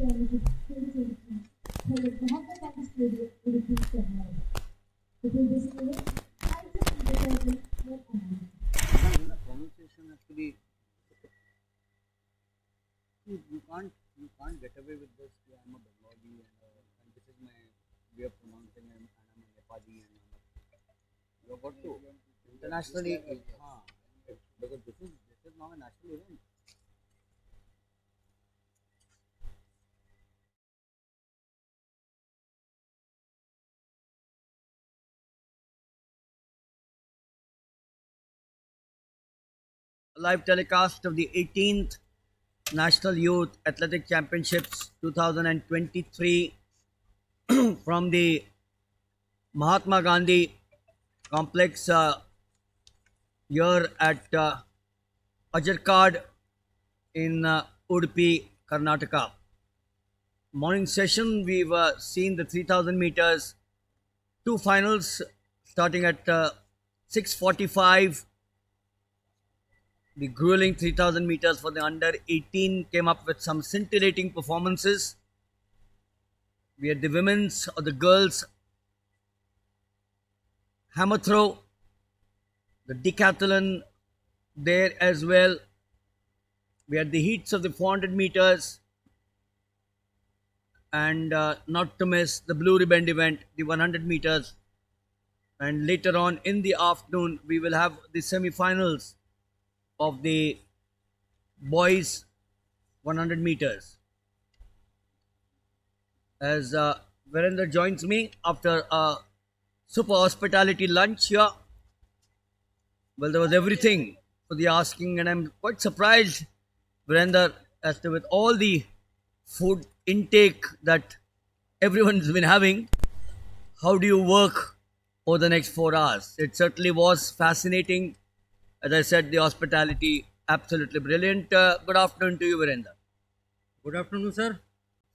Pronunciation actually, you can't get away with this. Yeah, I'm a Bengali and this is my way of pronouncing and I'm a Nepali and you have got to internationally because this is now a national event. Live telecast of the 18th National Youth Athletic Championships 2023 from the Mahatma Gandhi complex here at Ajarkad in Udupi, Karnataka. Morning session, we've seen the 3000 meters, two finals starting at 6:45. The grueling 3000 meters for the under 18 came up with some scintillating performances. We had the women's or the girls hammer throw, the decathlon there as well. We had the heats of the 400 meters and not to miss the blue ribbon event, the 100 meters. And later on in the afternoon, we will have the semi-finals of the boys 100 meters. As Virender joins me after a super hospitality lunch here. Well, there was everything for the asking, and I'm quite surprised, Virender, as to with all the food intake that everyone's been having, how do you work over the next 4 hours? It certainly was fascinating. As I said, the hospitality absolutely brilliant. Good afternoon to you, Virender. Good afternoon sir,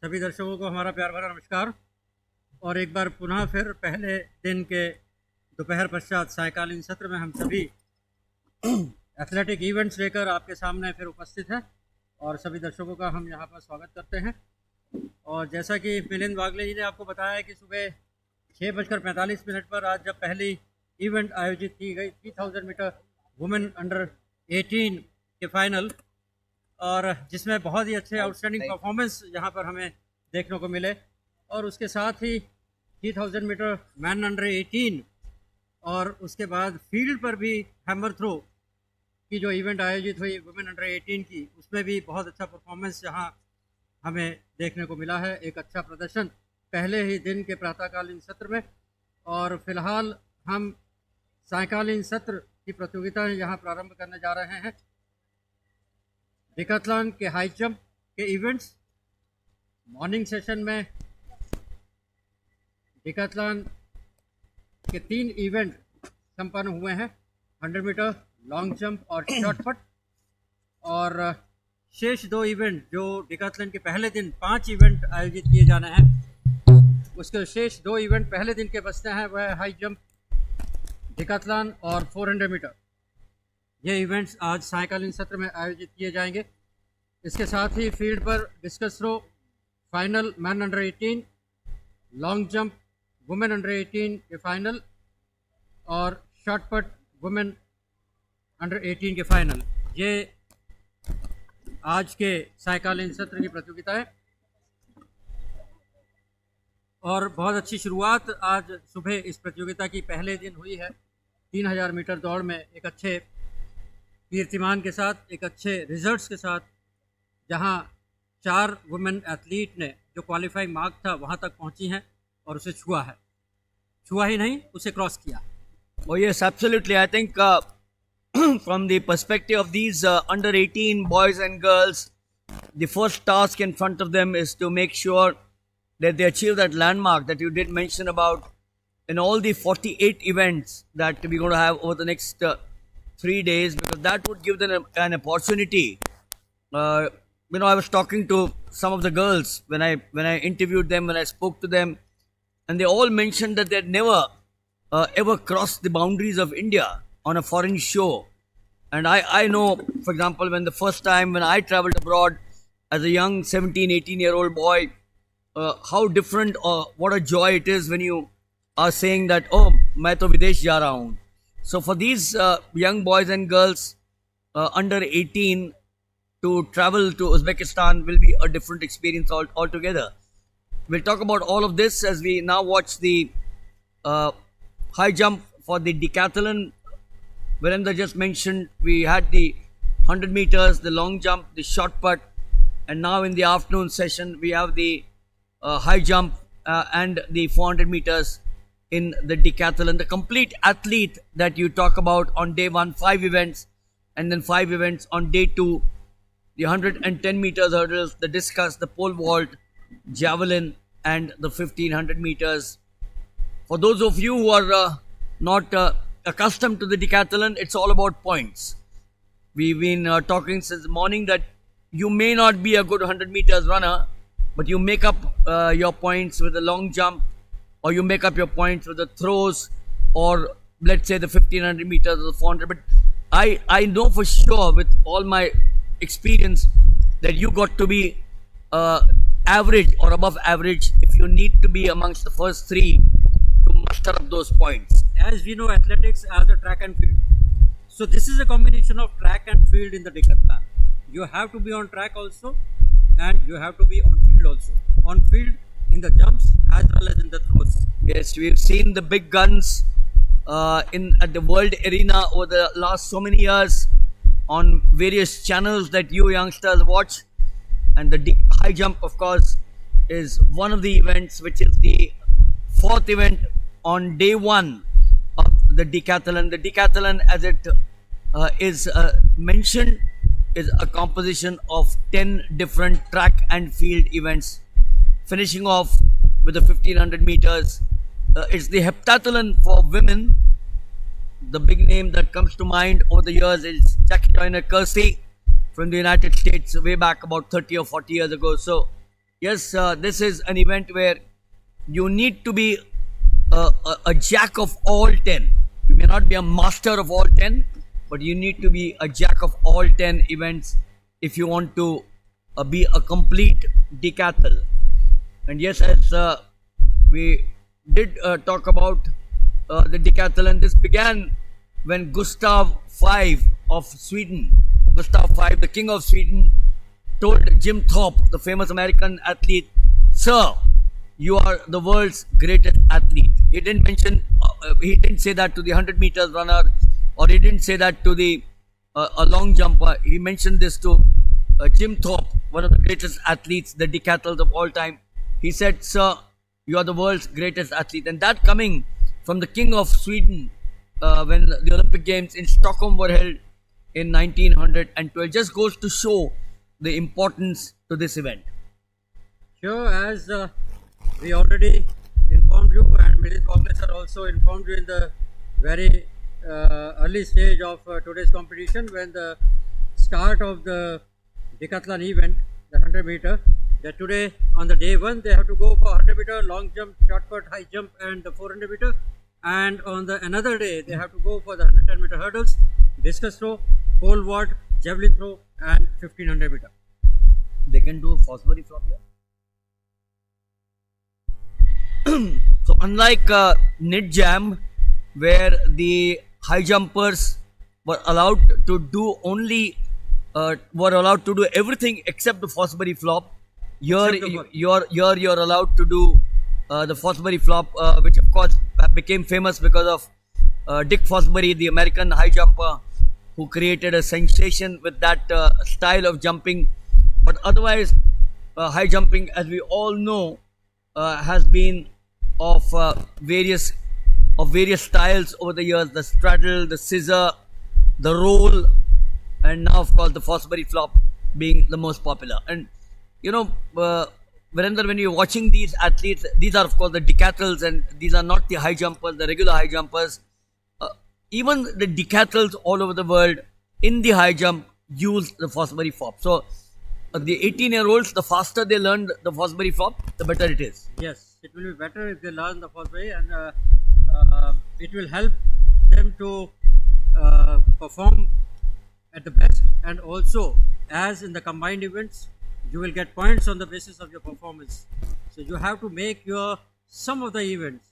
सभी दर्शकों को हमारा प्यार भरा नमस्कार। और एक बार पुनः फिर पहले दिन के दोपहर पश्चात सायकालीन सत्र में हम सभी एथलेटिक इवेंट्स लेकर आपके सामने फिर उपस्थित हैं और सभी दर्शकों का हम यहाँ पर स्वागत करते हैं। और जैसा कि मिलिंद वागले जी ने आपको बताया कि सुबह 6:45 पर आज जब पहली इवेंट आयोजित की गई 3000 मीटर वुमेन अंडर 18 के फाइनल, और जिसमें बहुत ही अच्छे आउटस्टैंडिंग परफॉर्मेंस यहाँ पर हमें देखने को मिले। और उसके साथ ही 3000 मीटर मैन अंडर 18 और उसके बाद फील्ड पर भी हैमर थ्रो की जो इवेंट आयोजित हुई वुमेन अंडर 18 की, उसमें भी बहुत अच्छा परफॉर्मेंस यहाँ हमें देखने को मिला है। एक अच्छा प्रदर्शन पहले ही दिन के प्रातःकालीन सत्र में। और फिलहाल हम सायकालीन सत्र की प्रतियोगिताएं यहाँ प्रारंभ करने जा रहे हैं। डिकाथलॉन के हाई जंप के इवेंट्स मॉर्निंग सेशन में डिकाथलॉन के 3 इवेंट संपन्न हुए हैं, 100 मीटर, लॉन्ग जंप और शॉर्ट पुट। और शेष 2 इवेंट जो डिकाथलॉन के पहले दिन 5 इवेंट आयोजित किए जाने हैं, उसके शेष 2 इवेंट पहले दिन के बचते हैं, वह हाई जंप, डिकाथलॉन और 400 मीटर। ये इवेंट्स आज सायकालीन सत्र में आयोजित किए जाएंगे। इसके साथ ही फील्ड पर discus throw final men under 18, long jump women under 18 के फाइनल और शॉर्ट पुट वुमेन अंडर 18 के फाइनल, ये आज के सायकालीन सत्र की प्रतियोगिता है। और बहुत अच्छी शुरुआत आज सुबह इस प्रतियोगिता की पहले दिन हुई है। 3000 मीटर दौड़ में एक अच्छे कीर्तिमान के साथ, एक अच्छे रिजल्ट्स के साथ, जहां 4 वुमेन एथलीट ने जो क्वालिफाइंग मार्क था वहां तक पहुंची हैं और उसे छुआ है, छुआ ही नहीं, उसे क्रॉस किया। Oh yes, absolutely. I think from the perspective of these under 18 boys and girls, the first task in front of them is to make sure that they achieve that landmark that you did mention about in all the 48 events that we're going to have over the next 3 days, because that would give them an opportunity. I was talking to some of the girls when I interviewed them, when I spoke to them, and they all mentioned that they'd never ever crossed the boundaries of India on a foreign show. And I know, for example, when the first time when I traveled abroad as a young 17, 18-year-old boy, how different or what a joy it is when you are saying that, oh, मैं तो विदेश जा रहा हूँ. So for these young boys and girls under 18 to travel to Uzbekistan will be a different experience altogether. We'll talk about all of this as we now watch the high jump for the decathlon. Virendra just mentioned we had the 100 meters, the long jump, the short put, and now in the afternoon session we have the high jump and the 400 meters in the decathlon. The complete athlete that you talk about on day one, 5 events, and then 5 events on day 2, the 110 meters hurdles, the discus, the pole vault, javelin, and the 1500 meters. For those of you who are not accustomed to the decathlon, it's all about points. We've been talking since morning that you may not be a good 100 meters runner, but you make up your points with the long jump, or you make up your points with the throws, or let's say the 1500 meters or the 400. But I know for sure with all my experience that you got to be average or above average if you need to be amongst the first 3 to muster up those points. As we know, athletics as a track and field. So this is a combination of track and field in the decathlon. You have to be on track also, and you have to be on field also. On field in the jumps as well as in the throws. Yes, we've seen the big guns at the world arena over the last so many years on various channels that you youngsters watch. And the high jump, of course, is one of the events, which is the 4th event on day 1 of the decathlon. The decathlon, as it is mentioned, is a composition of 10 different track and field events, finishing off with the 1500 meters. It's the heptathlon for women. The big name that comes to mind over the years is Jackie Joyner-Kersee from the United States, way back about 30 or 40 years ago. So yes, this is an event where you need to be a jack of all 10. You may not be a master of all 10, but you need to be a jack of all 10 events if you want to be a complete decathlon. And yes, as we did talk about the decathlon, this began when Gustav V of Sweden, Gustav V, the king of Sweden, told Jim Thorpe, the famous American athlete, "Sir, you are the world's greatest athlete." He didn't mention, he didn't say that to the 100 meters runner, or he didn't say that to the a long jumper. He mentioned this to Jim Thorpe, one of the greatest athletes, the decathlons of all time. He said, "Sir, you are the world's greatest athlete." And that coming from the king of Sweden when the Olympic Games in Stockholm were held in 1912 just goes to show the importance to this event. Sure, as we already informed you, and Milind Vogle sir also informed you in the very early stage of today's competition, when the start of the decathlon event, the 100 meter, that today on the day 1 they have to go for 100 meter, long jump, short put, high jump, and the 400 meter, and on the another day they have to go for the 110 meter hurdles, discus throw, pole vault, javelin throw, and 1500 meter. They can do a Fosbury flop here. So unlike Nit Jam, where the high jumpers were allowed to do only were allowed to do everything except the Fosbury flop, here you're allowed to do the Fosbury flop, which of course became famous because of Dick Fosbury, the American high jumper, who created a sensation with that style of jumping. But otherwise, high jumping, as we all know, has been of various styles over the years: the straddle, the scissor, the roll, and now of course the Fosbury flop being the most popular. And you know, Virendra, when you're watching these athletes, these are of course the decathlons, and these are not the high jumpers, the regular high jumpers. Even the decathlons all over the world in the high jump use the Fosbury flop. So the 18-year-olds, the faster they learn the Fosbury flop, the better it is. Yes, it will be better if they learn the Fosbury, and it will help them to perform at the best. And also, as in the combined events, you will get points on the basis of your performance. So you have to make your some of the events,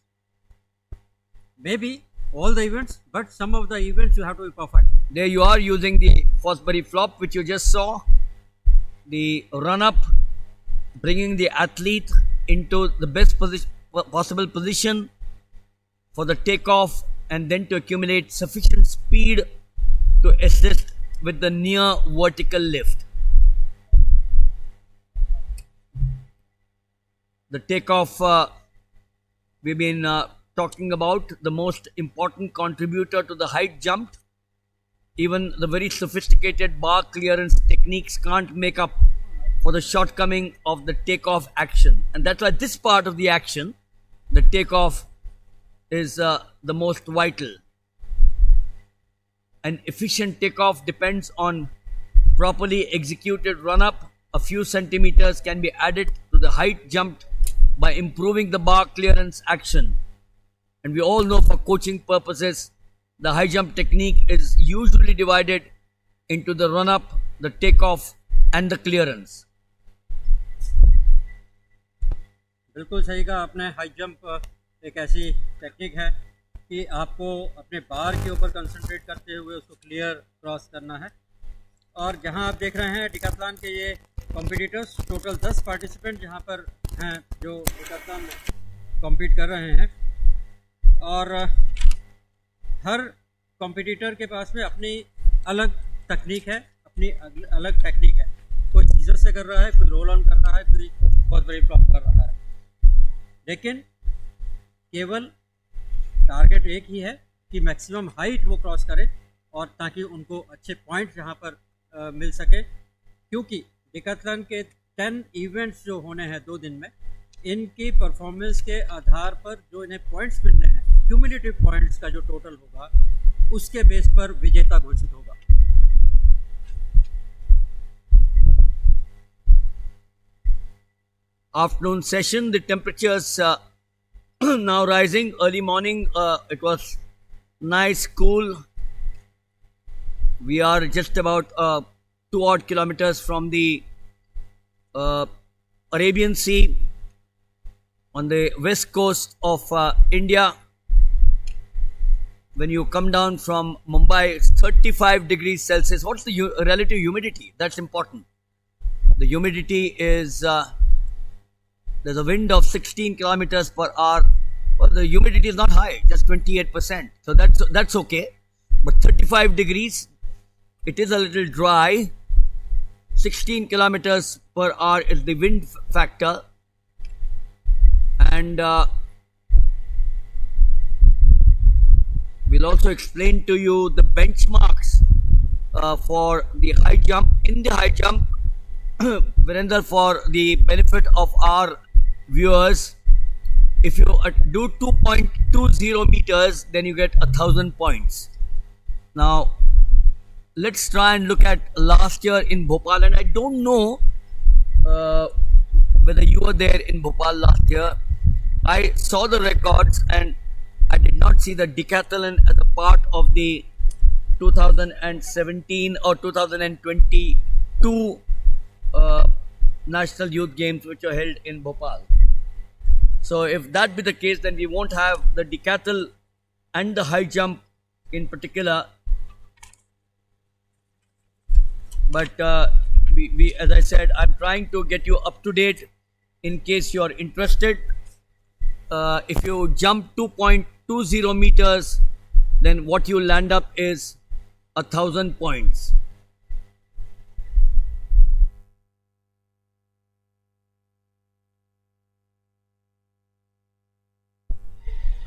maybe all the events, but some of the events you have to be perfect. There you are using the Fosbury flop, which you just saw. The run up, bringing the athlete into the best possible position for the takeoff, and then to accumulate sufficient speed to assist with the near vertical lift. The takeoff we've been talking about, the most important contributor to the height jump. Even the very sophisticated bar clearance techniques can't make up for the shortcoming of the takeoff action. And that's why this part of the action, the takeoff, is the most vital. An efficient takeoff depends on properly executed run-up. A few centimeters can be added to the height jumped by improving the bar clearance action. And we all know, for coaching purposes, the high jump technique is usually divided into the run-up, the takeoff and the clearance. बिल्कुल सही कहा आपने। High jump एक ऐसी technique है कि आपको अपने बार के ऊपर कंसंट्रेट करते हुए उसको क्लियर क्रॉस करना है। और जहां आप देख रहे हैं डिकाथलॉन के ये कॉम्पिटिटर्स, टोटल 10 पार्टिसिपेंट जहां पर हैं जो डिकाथलॉन में कॉम्पीट कर रहे हैं, और हर कॉम्पिटिटर के पास में अपनी अलग तकनीक है, अपनी अलग टेक्निक है। कोई सीजर से कर रहा है, कोई रोल ऑन कर रहा है, कोई बहुत बड़ी फ्लॉप कर रहा है, लेकिन केवल टारगेट एक ही है कि मैक्सिमम हाइट वो क्रॉस करें, और ताकि उनको अच्छे पॉइंट्स यहाँ पर मिल सके। क्योंकि डिकाथलॉन के 10 इवेंट्स जो होने हैं 2 दिन में, इनकी परफॉर्मेंस के आधार पर जो इन्हें पॉइंट्स मिलने हैं, क्यूमुलेटिव पॉइंट्स का जो टोटल होगा, उसके बेस पर विजेता घोषित होगा। Afternoon session, the temperatures now rising. Early morning, it was nice, cool. We are just about 2 odd kilometers from the Arabian Sea on the west coast of India. When you come down from Mumbai, it's 35 degrees Celsius. What's the relative humidity? That's important. The humidity is, there's a wind of 16 kilometers per hour. Well, the humidity is not high, just 28%. So that's okay. But 35 degrees, it is a little dry. 16 kilometers per hour is the wind factor. And we'll also explain to you the benchmarks for the high jump. In the high jump, Virender, for the benefit of our viewers, if you do 2.20 meters, then you get 1,000 points. Now, let's try and look at last year in Bhopal. And I don't know whether you were there in Bhopal last year. I saw the records and I did not see the decathlon as a part of the 2017 or 2022 National Youth Games which are held in Bhopal. So if that be the case, then we won't have the decathlon and the high jump in particular. But we, as I said, I'm trying to get you up to date in case you're interested. If you jump 2.20 meters, then what you land up is 1,000 points.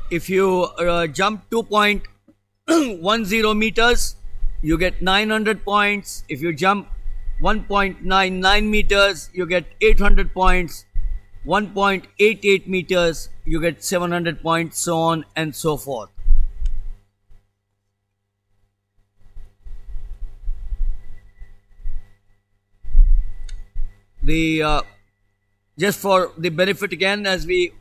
If you jump 2.10 meters, you get 900 points. If you jump 1.99 meters, you get 800 points. 1.88 meters, you get 700 points, so on and so forth. The just for the benefit again, as we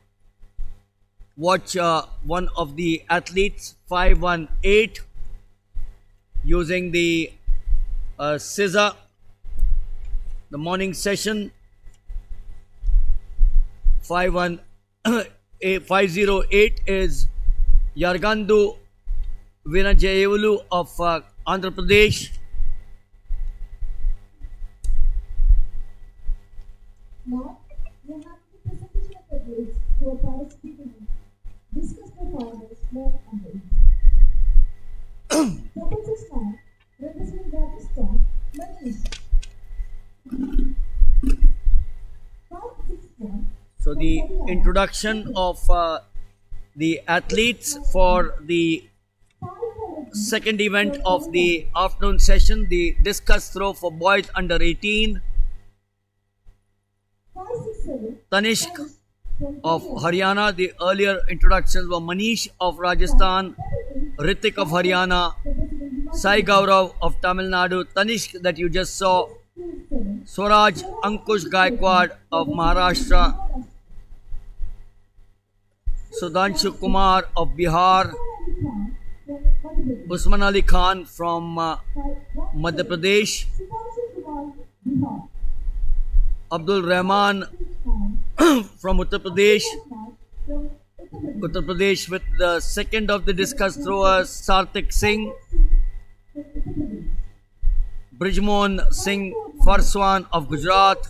watch one of the athletes, 518, using the scissor, the morning session. 508 is Yargandu Vinajayevulu of Andhra Pradesh. Now, we have the presentation of the grades who are participating in discuss performance more and age. 669 representing Rajasthan, Manish. 561. So the introduction of the athletes for the second event of the afternoon session, the discus throw for boys under 18. 567. Tanishq of Haryana. The earlier introductions were Manish of Rajasthan, Ritik of Haryana, Sai Gaurav of Tamil Nadu, Tanishq that you just saw, Swaraj Ankush Gaikwad of Maharashtra, Sudhanshu Kumar of Bihar, Usman Ali Khan from Madhya Pradesh, Abdul Rahman from Uttar Pradesh with the second of the discus throwers, Sarthik Singh, Brijmohan Singh Farswan of Gujarat,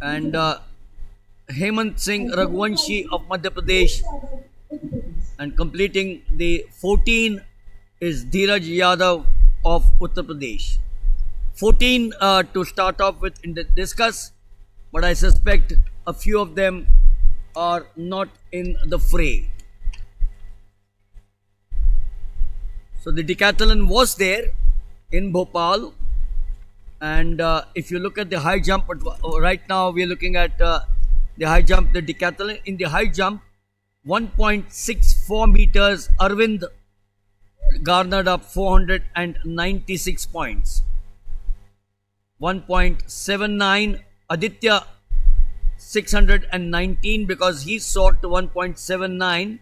and Hemant Singh Raghuvanshi of Madhya Pradesh, and completing the 14 is Dheeraj Yadav of Uttar Pradesh. 14 to start off with in the discus, but I suspect a few of them are not in the fray. So the decathlon was there in Bhopal, and if you look at the high jump, right now we are looking at the high jump, the decathlon. In the high jump, 1.64 meters, Arvind garnered up 496 points. 1.79, Aditya 619 because he soared to 1.79.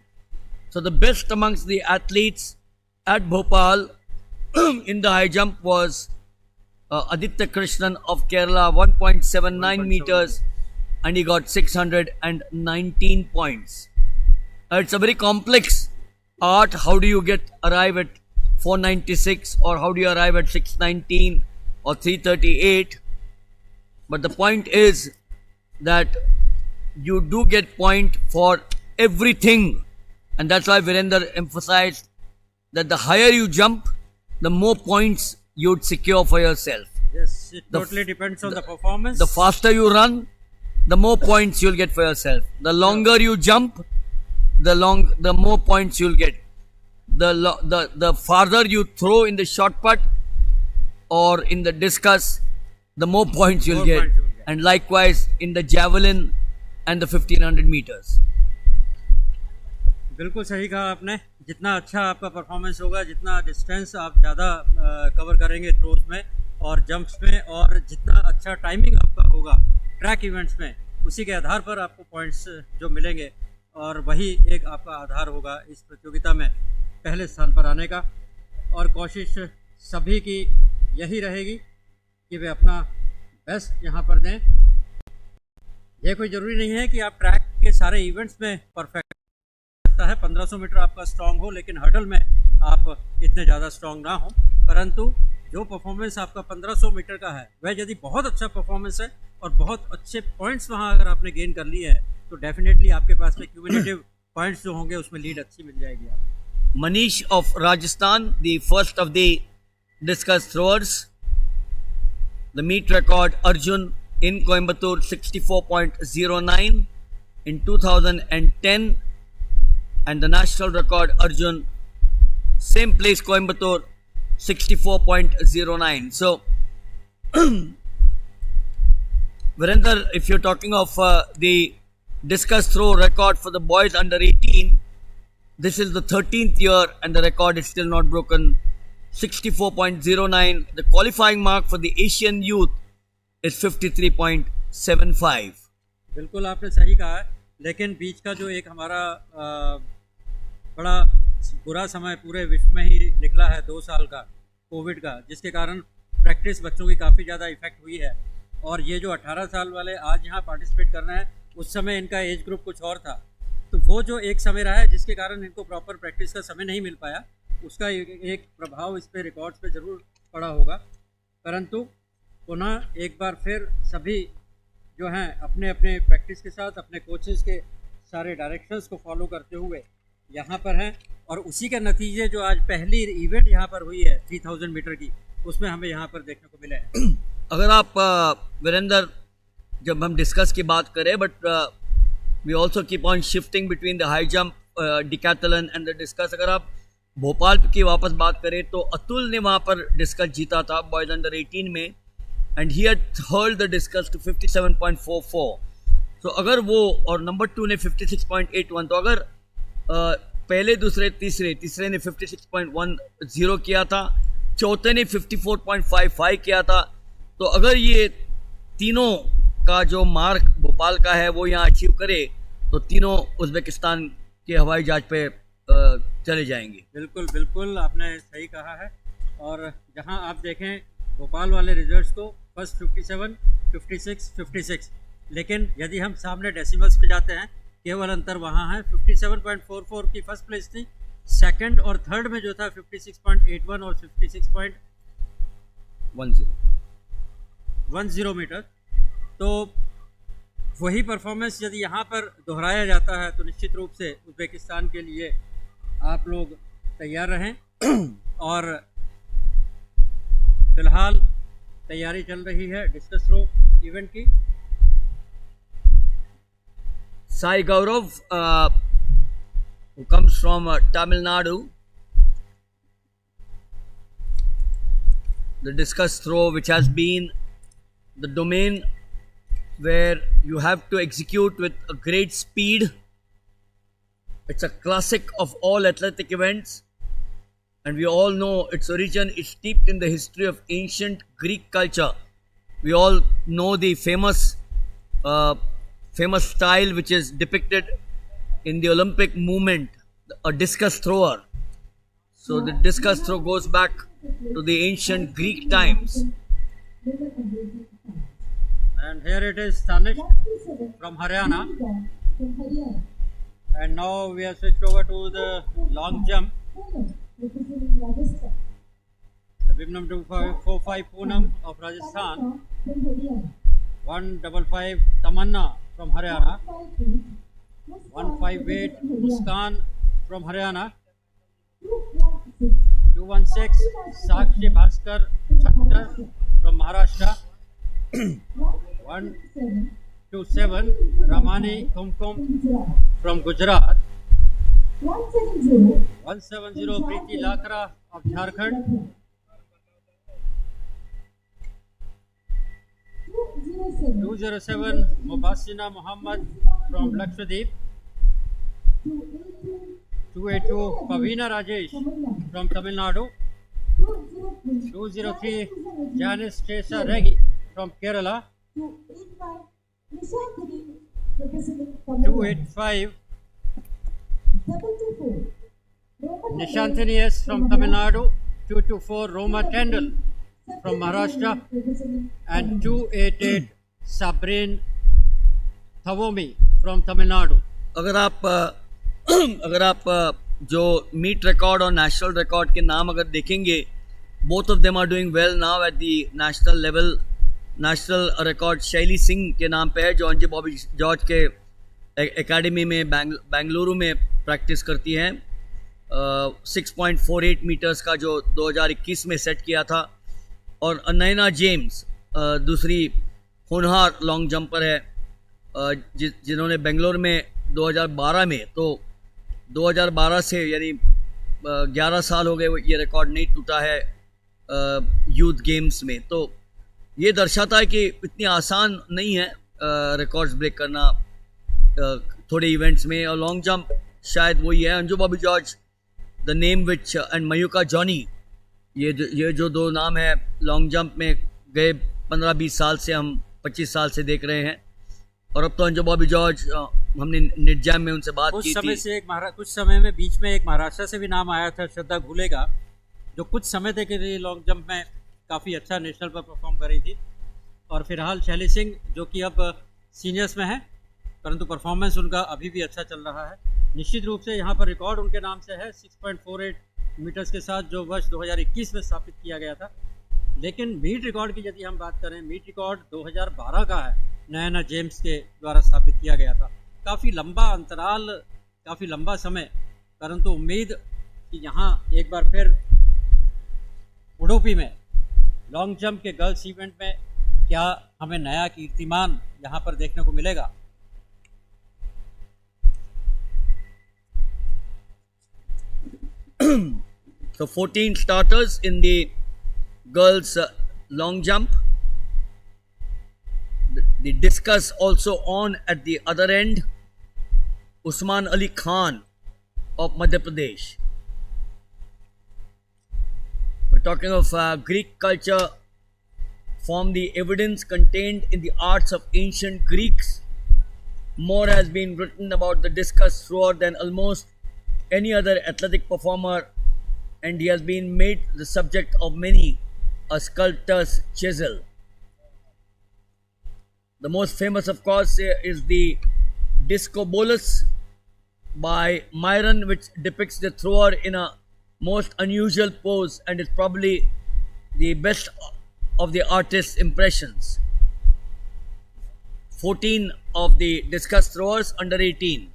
So the best amongst the athletes at Bhopal in the high jump was Aditya Krishnan of Kerala, 1.79 meters, and he got 619 points. It's a very complex art. How do you arrive at 496, or how do you arrive at 619 or 338? But the point is that you do get point for everything, and that's why Virender emphasized that the higher you jump, the more points you'd secure for yourself. Yes, it totally depends on the performance. The faster you run, the more points you'll get for yourself. The longer you jump, the more points you'll get. The farther you throw in the shot put or in the discus, the more points you'll get. And likewise in the javelin and the 1500 meters. बिल्कुल सही कहा आपने. जितना अच्छा आपका performance होगा, जितना distance आप ज़्यादा कवर करेंगे थ्रोज में और जंप्स में, और जितना अच्छा टाइमिंग आपका होगा ट्रैक इवेंट्स में, उसी के आधार पर आपको पॉइंट्स जो मिलेंगे, और वही एक आपका आधार होगा इस प्रतियोगिता में पहले स्थान पर आने का. और कोशिश सभी की यही रहेगी कि वे अपना बेस्ट यहाँ पर दें. यह कोई ज़रूरी नहीं है कि आप ट्रैक के सारे इवेंट्स में परफेक्ट सकता है. 1500 मीटर आपका स्ट्रांग हो, लेकिन हर्डल में आप इतने ज़्यादा स्ट्रांग ना हो. परंतु जो परफॉर्मेंस आपका 1500 मीटर का है, वह यदि बहुत अच्छा परफॉर्मेंस है और बहुत अच्छे पॉइंट्स वहाँ अगर आपने गेन कर लिए हैं, तो डेफिनेटली आपके पास में क्यूमुलेटिव पॉइंट्स जो होंगे उसमें लीड अच्छी मिल जाएगी आपको. Manish of Rajasthan, the first of the discus throwers. The meet record Arjun in Coimbatore 64.09 in 2010, and the national record Arjun, same place Coimbatore, 64.09. So Virender, if you're talking of the discus throw record for the boys under 18, this is the 13th year and the record is still not broken. 64.09. The qualifying mark for the Asian youth is 53.75. बिल्कुल आपने सही कहा है. लेकिन बीच का जो एक हमारा बड़ा बुरा समय पूरे विश्व में ही निकला है, 2 साल का कोविड का, जिसके कारण प्रैक्टिस बच्चों की काफ़ी ज़्यादा इफेक्ट हुई है. और ये जो 18 साल वाले आज यहाँ पार्टिसिपेट कर रहे हैं, उस समय इनका एज ग्रुप कुछ और था, तो वो जो एक समय रहा है जिसके कारण इनको प्रॉपर प्रैक्टिस का समय नहीं मिल पाया, उसका एक प्रभाव इस पे रिकॉर्ड्स पे ज़रूर पड़ा होगा। परंतु पुनः एक बार फिर सभी जो हैं अपने अपने प्रैक्टिस के साथ अपने कोचेज़ के सारे डायरेक्शंस को फॉलो करते हुए यहाँ पर हैं, और उसी के नतीजे जो आज पहली इवेंट यहाँ पर हुई है 3000 मीटर की, उसमें हमें यहाँ पर देखने को मिले हैं। अगर आप वीरेंद्र, जब हम डिस्कस की बात करें, but we also keep on shifting between the high jump, decathlon and the discus. अगर आप भोपाल की वापस बात करें तो अतुल ने वहाँ पर डिस्कस जीता था बॉयज अंडर 18 में, and he had hurled the discus to 57.44। तो अगर वो, और नंबर 2 ने 56.81, तो अगर पहले दूसरे तीसरे ने 56.10 किया था, चौथे ने 54.55 किया था, तो अगर ये तीनों का जो मार्क भोपाल का है वो यहाँ अचीव करे तो तीनों उज़्बेकिस्तान के हवाई जहाज पे चले जाएंगे। बिल्कुल बिल्कुल, आपने सही कहा है। और जहाँ आप देखें भोपाल वाले रिजल्ट्स को, फर्स्ट 57, 56, 56, लेकिन यदि हम सामने डेसिमल्स पे जाते हैं, केवल अंतर वहाँ है। 57.44 की फर्स्ट प्लेस थी, सेकंड और थर्ड में जो था 56.81 और 56.10 मीटर। तो वही परफॉर्मेंस यदि यहाँ पर दोहराया जाता है तो निश्चित रूप से उज़्बेकिस्तान के लिए आप लोग तैयार रहें। और फिलहाल तैयारी चल रही है डिस्कस थ्रो इवेंट की। Sai Gaurav, who comes from Tamil Nadu, the discus throw, which has been the domain where you have to execute with a great speed. It's a classic of all athletic events, and we all know its origin is steeped in the history of ancient Greek culture. We all know the famous style which is depicted in the Olympic movement, a discus thrower. So the discus throw goes back to the ancient Greek times. And here it is Tanish from Haryana. And now we have switched over to the long jump. The bib number 245 Poonam of Rajasthan. 155 Tamanna from Haryana. 158 Muskan from Haryana. 216 Sakshi Bhaskar Chhattar from Maharashtra. 127 Ramani Kumkum from Gujarat. 170 Preeti Lakra of Jharkhand. 207 Mubasina Muhammad from Lakshadweep. 282 Pavina Rajesh from Tamil Nadu. 203 Janice Tessa Regi from Kerala. 285 Nishantini S from Tamil Nadu. 224 Roma Tendal from Maharashtra. And 288 Sabrine Thavomi from Tamil Nadu. अगर आप जो meet record और national record के नाम अगर देखेंगे, both of them are doing well now at the national level. National record Shaili Singh के नाम पे है, जो अंजू बॉबी जॉर्ज के एकेडमी में बेंगलुरु में प्रैक्टिस करती हैं। 6.48 मीटर्स का जो 2021 में सेट किया था। और नैना जेम्स दूसरी होनहार लॉन्ग जंपर है, जिन्होंने बेंगलोर में 2012 में, तो 2012 से यानी 11 साल हो गए ये रिकॉर्ड नहीं टूटा है यूथ गेम्स में। तो ये दर्शाता है कि इतनी आसान नहीं है रिकॉर्ड्स ब्रेक करना थोड़े इवेंट्स में। और लॉन्ग जंप शायद वही है, Anju Bobby George, the name which, and Mayuka Johnny, ये जो दो नाम है लॉन्ग जंप में गए 15-20 साल से, हम 25 साल से देख रहे हैं। और अब तो अंजू बॉबी जॉर्ज, हमने निटजैम में उनसे बात की थी। कुछ समय में बीच में एक महाराष्ट्र से भी नाम आया था, श्रद्धा घुले का, जो कुछ समय तक के लिए लॉन्ग जंप में काफ़ी अच्छा नेशनल पर परफॉर्म कर रही थी। और फिलहाल शैली सिंह, जो कि अब सीनियर्स में है, परंतु परफॉर्मेंस उनका अभी भी अच्छा चल रहा है। निश्चित रूप से यहाँ पर रिकॉर्ड उनके नाम से है 6.48 मीटर्स के साथ, जो वर्ष 2021 में स्थापित किया गया था। लेकिन मीट रिकॉर्ड की यदि हम बात करें, मीट रिकॉर्ड 2012 का है, नयना जेम्स के द्वारा स्थापित किया गया था। काफ़ी लंबा अंतराल, काफ़ी लंबा समय, परंतु उम्मीद कि यहाँ एक बार फिर उडुपी में लॉन्ग जंप के गर्ल्स इवेंट में क्या हमें नया कीर्तिमान यहाँ पर देखने को मिलेगा। So 14 starters in the girls long jump. The discus also on at the other end. Usman Ali Khan of Madhya Pradesh. We're talking of Greek culture. From the evidence contained in the arts of ancient Greeks, more has been written about the discus thrower than almost any other athletic performer, and he has been made the subject of many a sculptor's chisel. The most famous, of course, is the Discobolus by Myron, which depicts the thrower in a most unusual pose and is probably the best of the artist's impressions. 14 of the discus throwers under 18.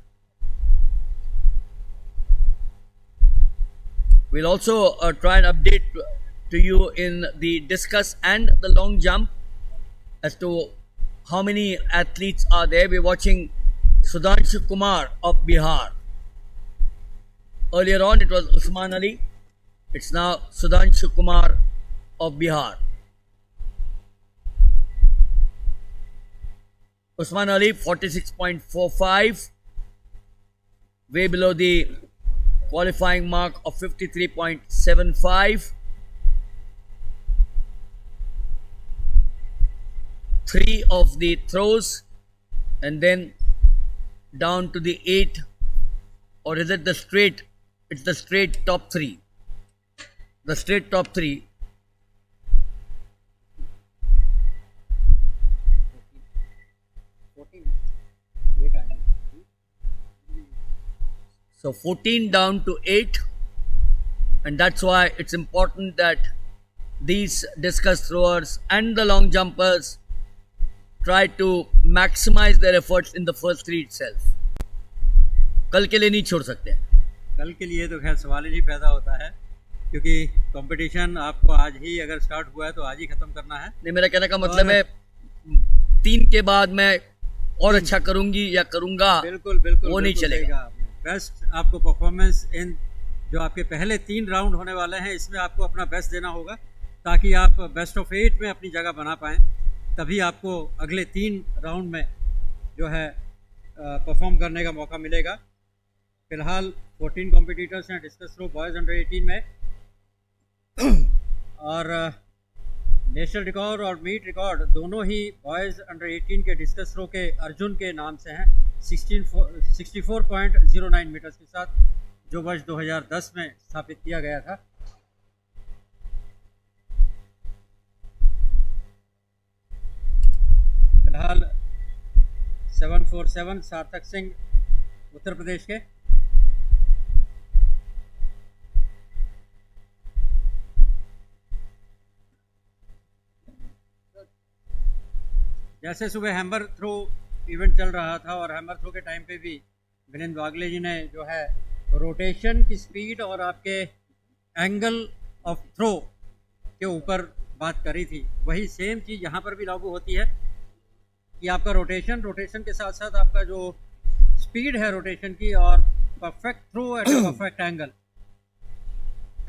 We'll also try and update to you in the discus and the long jump as to how many athletes are there. We're watching Sudhanshu Kumar of Bihar. Earlier on it was Usman Ali. It's now Sudhanshu Kumar of Bihar. Usman Ali 46.45, way below the qualifying mark of 53.75. 3 of the throws and then down to the 8, or is it the straight? It's the straight top 3. The straight top 3. So 14 down to 8, and that's why it's important that these discus throwers and the long jumpers try to maximize their efforts in the first 3 itself. कल के लिए नहीं छोड़ सकते हैं। कल के लिए तो खैर सवाल ही नहीं पैदा होता है, क्योंकि कंपटीशन आपको आज ही अगर स्टार्ट हुआ है तो आज ही खत्म करना है। नहीं, मेरा कहने का मतलब है 3 के बाद मैं और अच्छा करूंगी या करूंगा, बिल्कुल बिल्कुल वो नहीं चलेगा। बेस्ट आपको परफॉर्मेंस इन जो आपके पहले 3 राउंड होने वाले हैं, इसमें आपको अपना बेस्ट देना होगा ताकि आप बेस्ट ऑफ 8 में अपनी जगह बना पाएँ। तभी आपको अगले 3 राउंड में जो है परफॉर्म करने का मौका मिलेगा। फिलहाल 14 कॉम्पिटिटर्स हैं डिस्कस थ्रो बॉयज़ अंडर 18 में, और नेशनल रिकॉर्ड और मीट रिकॉर्ड दोनों ही बॉयज़ अंडर 18 के डिस्कस थ्रो के अर्जुन के नाम से हैं 64.09 मीटर्स के साथ, जो वर्ष 2010 में स्थापित किया गया था। फिलहाल 747 सार्थक सिंह उत्तर प्रदेश के, जैसे सुबह हैमर थ्रो इवेंट चल रहा था और हैमर थ्रो के टाइम पे भी विनेंद्र वागले जी ने जो है रोटेशन की स्पीड और आपके एंगल ऑफ थ्रो के ऊपर बात करी थी, वही सेम चीज़ यहाँ पर भी लागू होती है कि आपका रोटेशन के साथ साथ आपका जो स्पीड है रोटेशन की और perfect throw at perfect angle,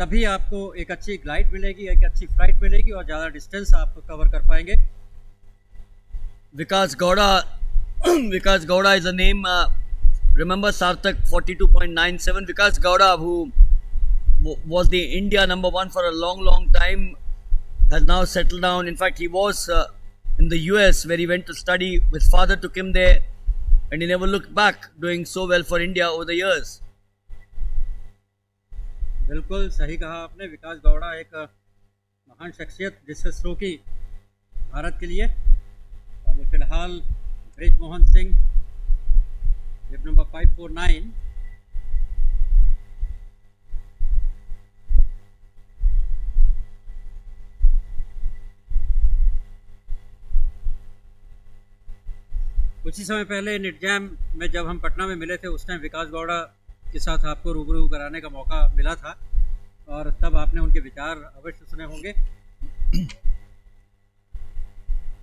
तभी आपको एक अच्छी ग्लाइड मिलेगी, एक अच्छी फ्लाइट मिलेगी और ज़्यादा डिस्टेंस आप कवर कर पाएंगे। Vikas Gowda is a name. Remember Sarthak 42.97. Vikas Gowda, who was the India number 1 for a long time, has now settled down. In fact, he was in the US where he went to study. His father took him there, and he never looked back, doing so well for India over the years. बिल्कुल सही कहा आपने। विकास गौड़ा एक महान शख्सियत discus throw की भारत के लिए, और ये फिलहाल bridge Mohan Singh Bib number 549. कुछ ही समय पहले निटजैम में जब हम पटना में मिले थे उस टाइम विकास गौड़ा के साथ आपको रूबरू कराने का मौका मिला था और तब आपने उनके विचार अवश्य सुने होंगे।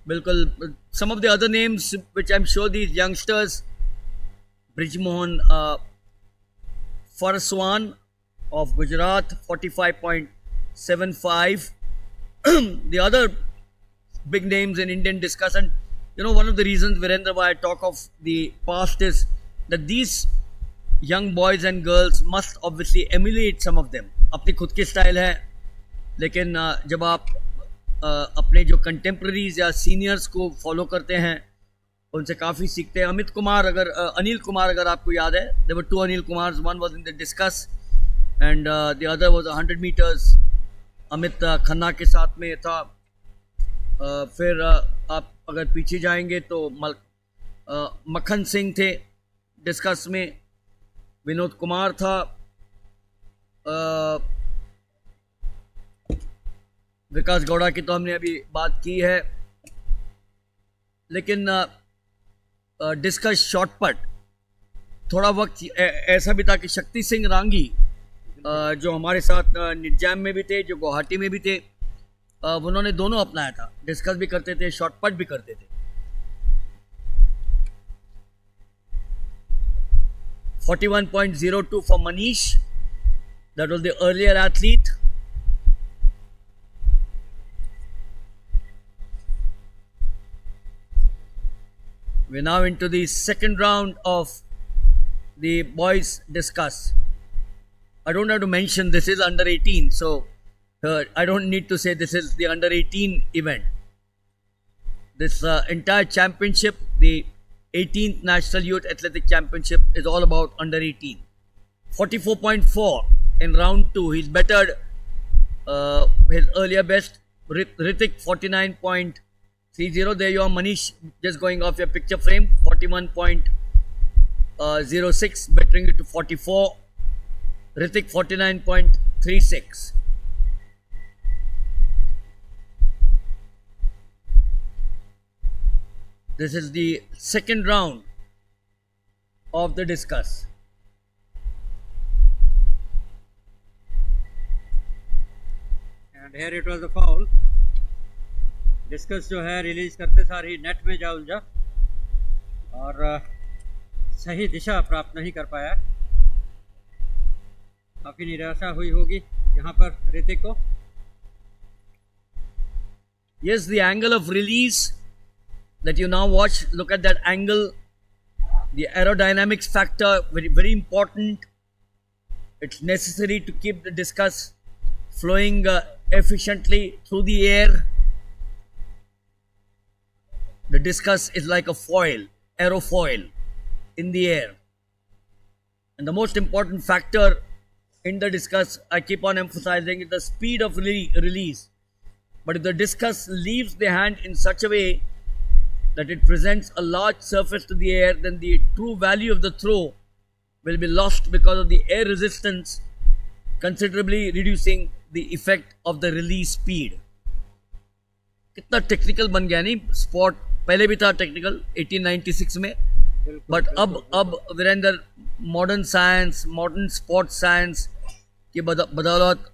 बिल्कुल, some of the other names which I'm sure these youngsters, Brijmohan Faraswan of Gujarat, 45.75. The other big names in Indian discus, and you know, one of the reasons, Virendra, why I talk of the past is that these young boys and girls must obviously emulate some of them. अपनी खुद की style है, लेकिन जब आप अपने जो contemporaries या सीनियर्स को फॉलो करते हैं उनसे काफ़ी सीखते हैं। अनिल कुमार अगर आपको याद है, there were two Anil Kumar, one was in the discus and the other was 100 meters. Amit Khanna के साथ में था। फिर आप अगर पीछे जाएंगे तो मक्खन सिंह थे डिस्कस में, विनोद कुमार था, विकास गौड़ा की तो हमने अभी बात की है। लेकिन डिस्कस शॉर्टपट थोड़ा वक्त ऐसा भी था कि शक्ति सिंह रांगी जो हमारे साथ निटजैम में भी थे, जो गुवाहाटी में भी थे, उन्होंने दोनों अपनाया था। डिस्कस भी करते थे, शॉर्टपट भी करते थे। 41.02 for Manish, that was the earlier athlete. We're now into the second round of the boys discus. I don't have to mention this is under 18, so I don't need to say this is the under 18 event. This entire championship, the 18th National Youth Athletic Championship, is all about under 18. 44.4 in round 2. He's bettered his earlier best. Ritik 49.30. There you are, Manish, just going off your picture frame. 41.06, bettering it to 44. Ritik 49.36. This is the second round of the discus. And here it was a foul. Discuss जो है release करते सार ही net में जा उलझा और सही दिशा प्राप्त नहीं कर पाया। काफ़ी निराशा हुई होगी यहाँ पर ऋतिक को। Yes, the angle of release that you now watch, look at that angle. The aerodynamics factor, very, very important. It's necessary to keep the discus flowing efficiently through the air. The discus is like a foil, aerofoil in the air. And the most important factor in the discus, I keep on emphasizing, is the speed of release. But if the discus leaves the hand in such a way that it presents a large surface to the air, then the true value of the throw will be lost because of the air resistance, considerably reducing the effect of the release speed. कितना technical बन गया नहीं sport, पहले भी था technical 1896 में, but अब Virendra modern science, modern sport science की बदौलत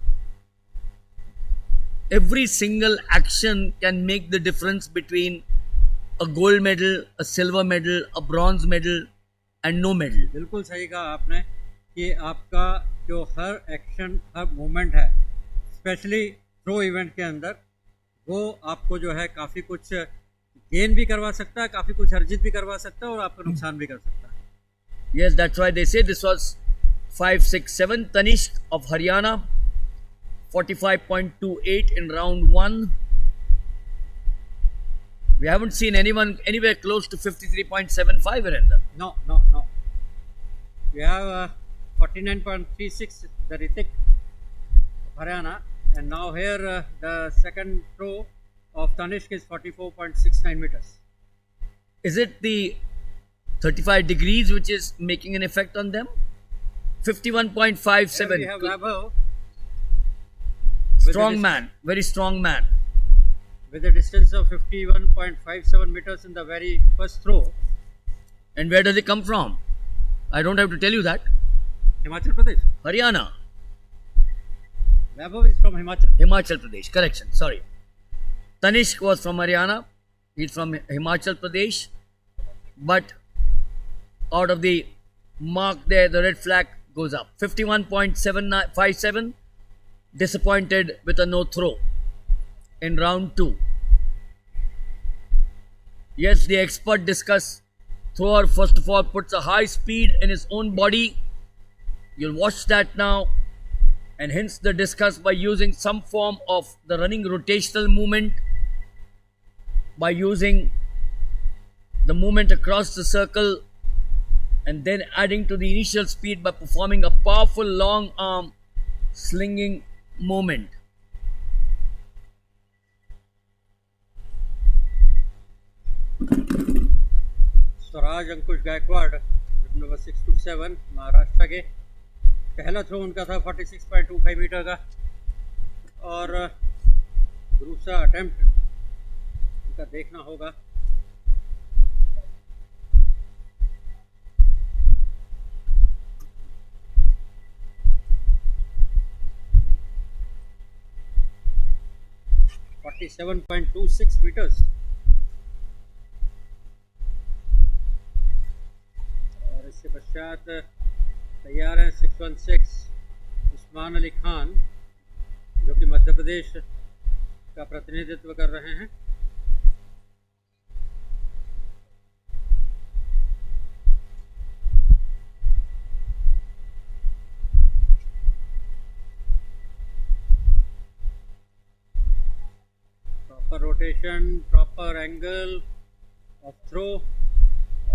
every single action can make the difference between a gold medal, a silver medal, a bronze medal and no medal. बिल्कुल सही कहा आपने कि आपका जो हर एक्शन, हर मूवमेंट है, स्पेशली थ्रो इवेंट के अंदर, वो आपको जो है काफ़ी कुछ गेन भी करवा सकता है, काफ़ी कुछ अर्जित भी करवा सकता है और आपको नुकसान भी कर सकता है. Yes, that's why they say this was 5-6-7. Tanishq of Haryana, 45.28 in round 1. We haven't seen anyone anywhere close to 53.75, Virendra. No. We have 49.36, the Hrithik of Haryana, and now here the second throw of Tanishq is 44.69 meters. Is it the 35 degrees, which is making an effect on them. Here 51.57. we have Vaibhav Strong man, very strong man. with a distance of 51.57 meters in the very first throw. And where does he come from? I don't have to tell you that. Himachal Pradesh. Haryana. Vaibhav is from Himachal. Himachal Pradesh. Correction. Sorry. Tanishq was from Haryana. He's from Himachal Pradesh. But out of the mark there, the red flag goes up. 51.57. Disappointed with a no throw in round 2. Yes, the expert discuss thrower first of all puts a high speed in his own body. You'll watch that now. And hence the discuss by using some form of the running rotational movement, by using the movement across the circle and then adding to the initial speed by performing a powerful long arm slinging movement. Swaraj Ankush Gaikwad number 627 Maharashtra के पहला throw उनका था 46.25 metre का और दूसरा attempt उनका देखना होगा। .26 meters और इसके पश्चात तैयार हैं 616 उस्मान अली खान जो कि मध्य प्रदेश का प्रतिनिधित्व कर रहे हैं। Proper rotation, proper angle of throw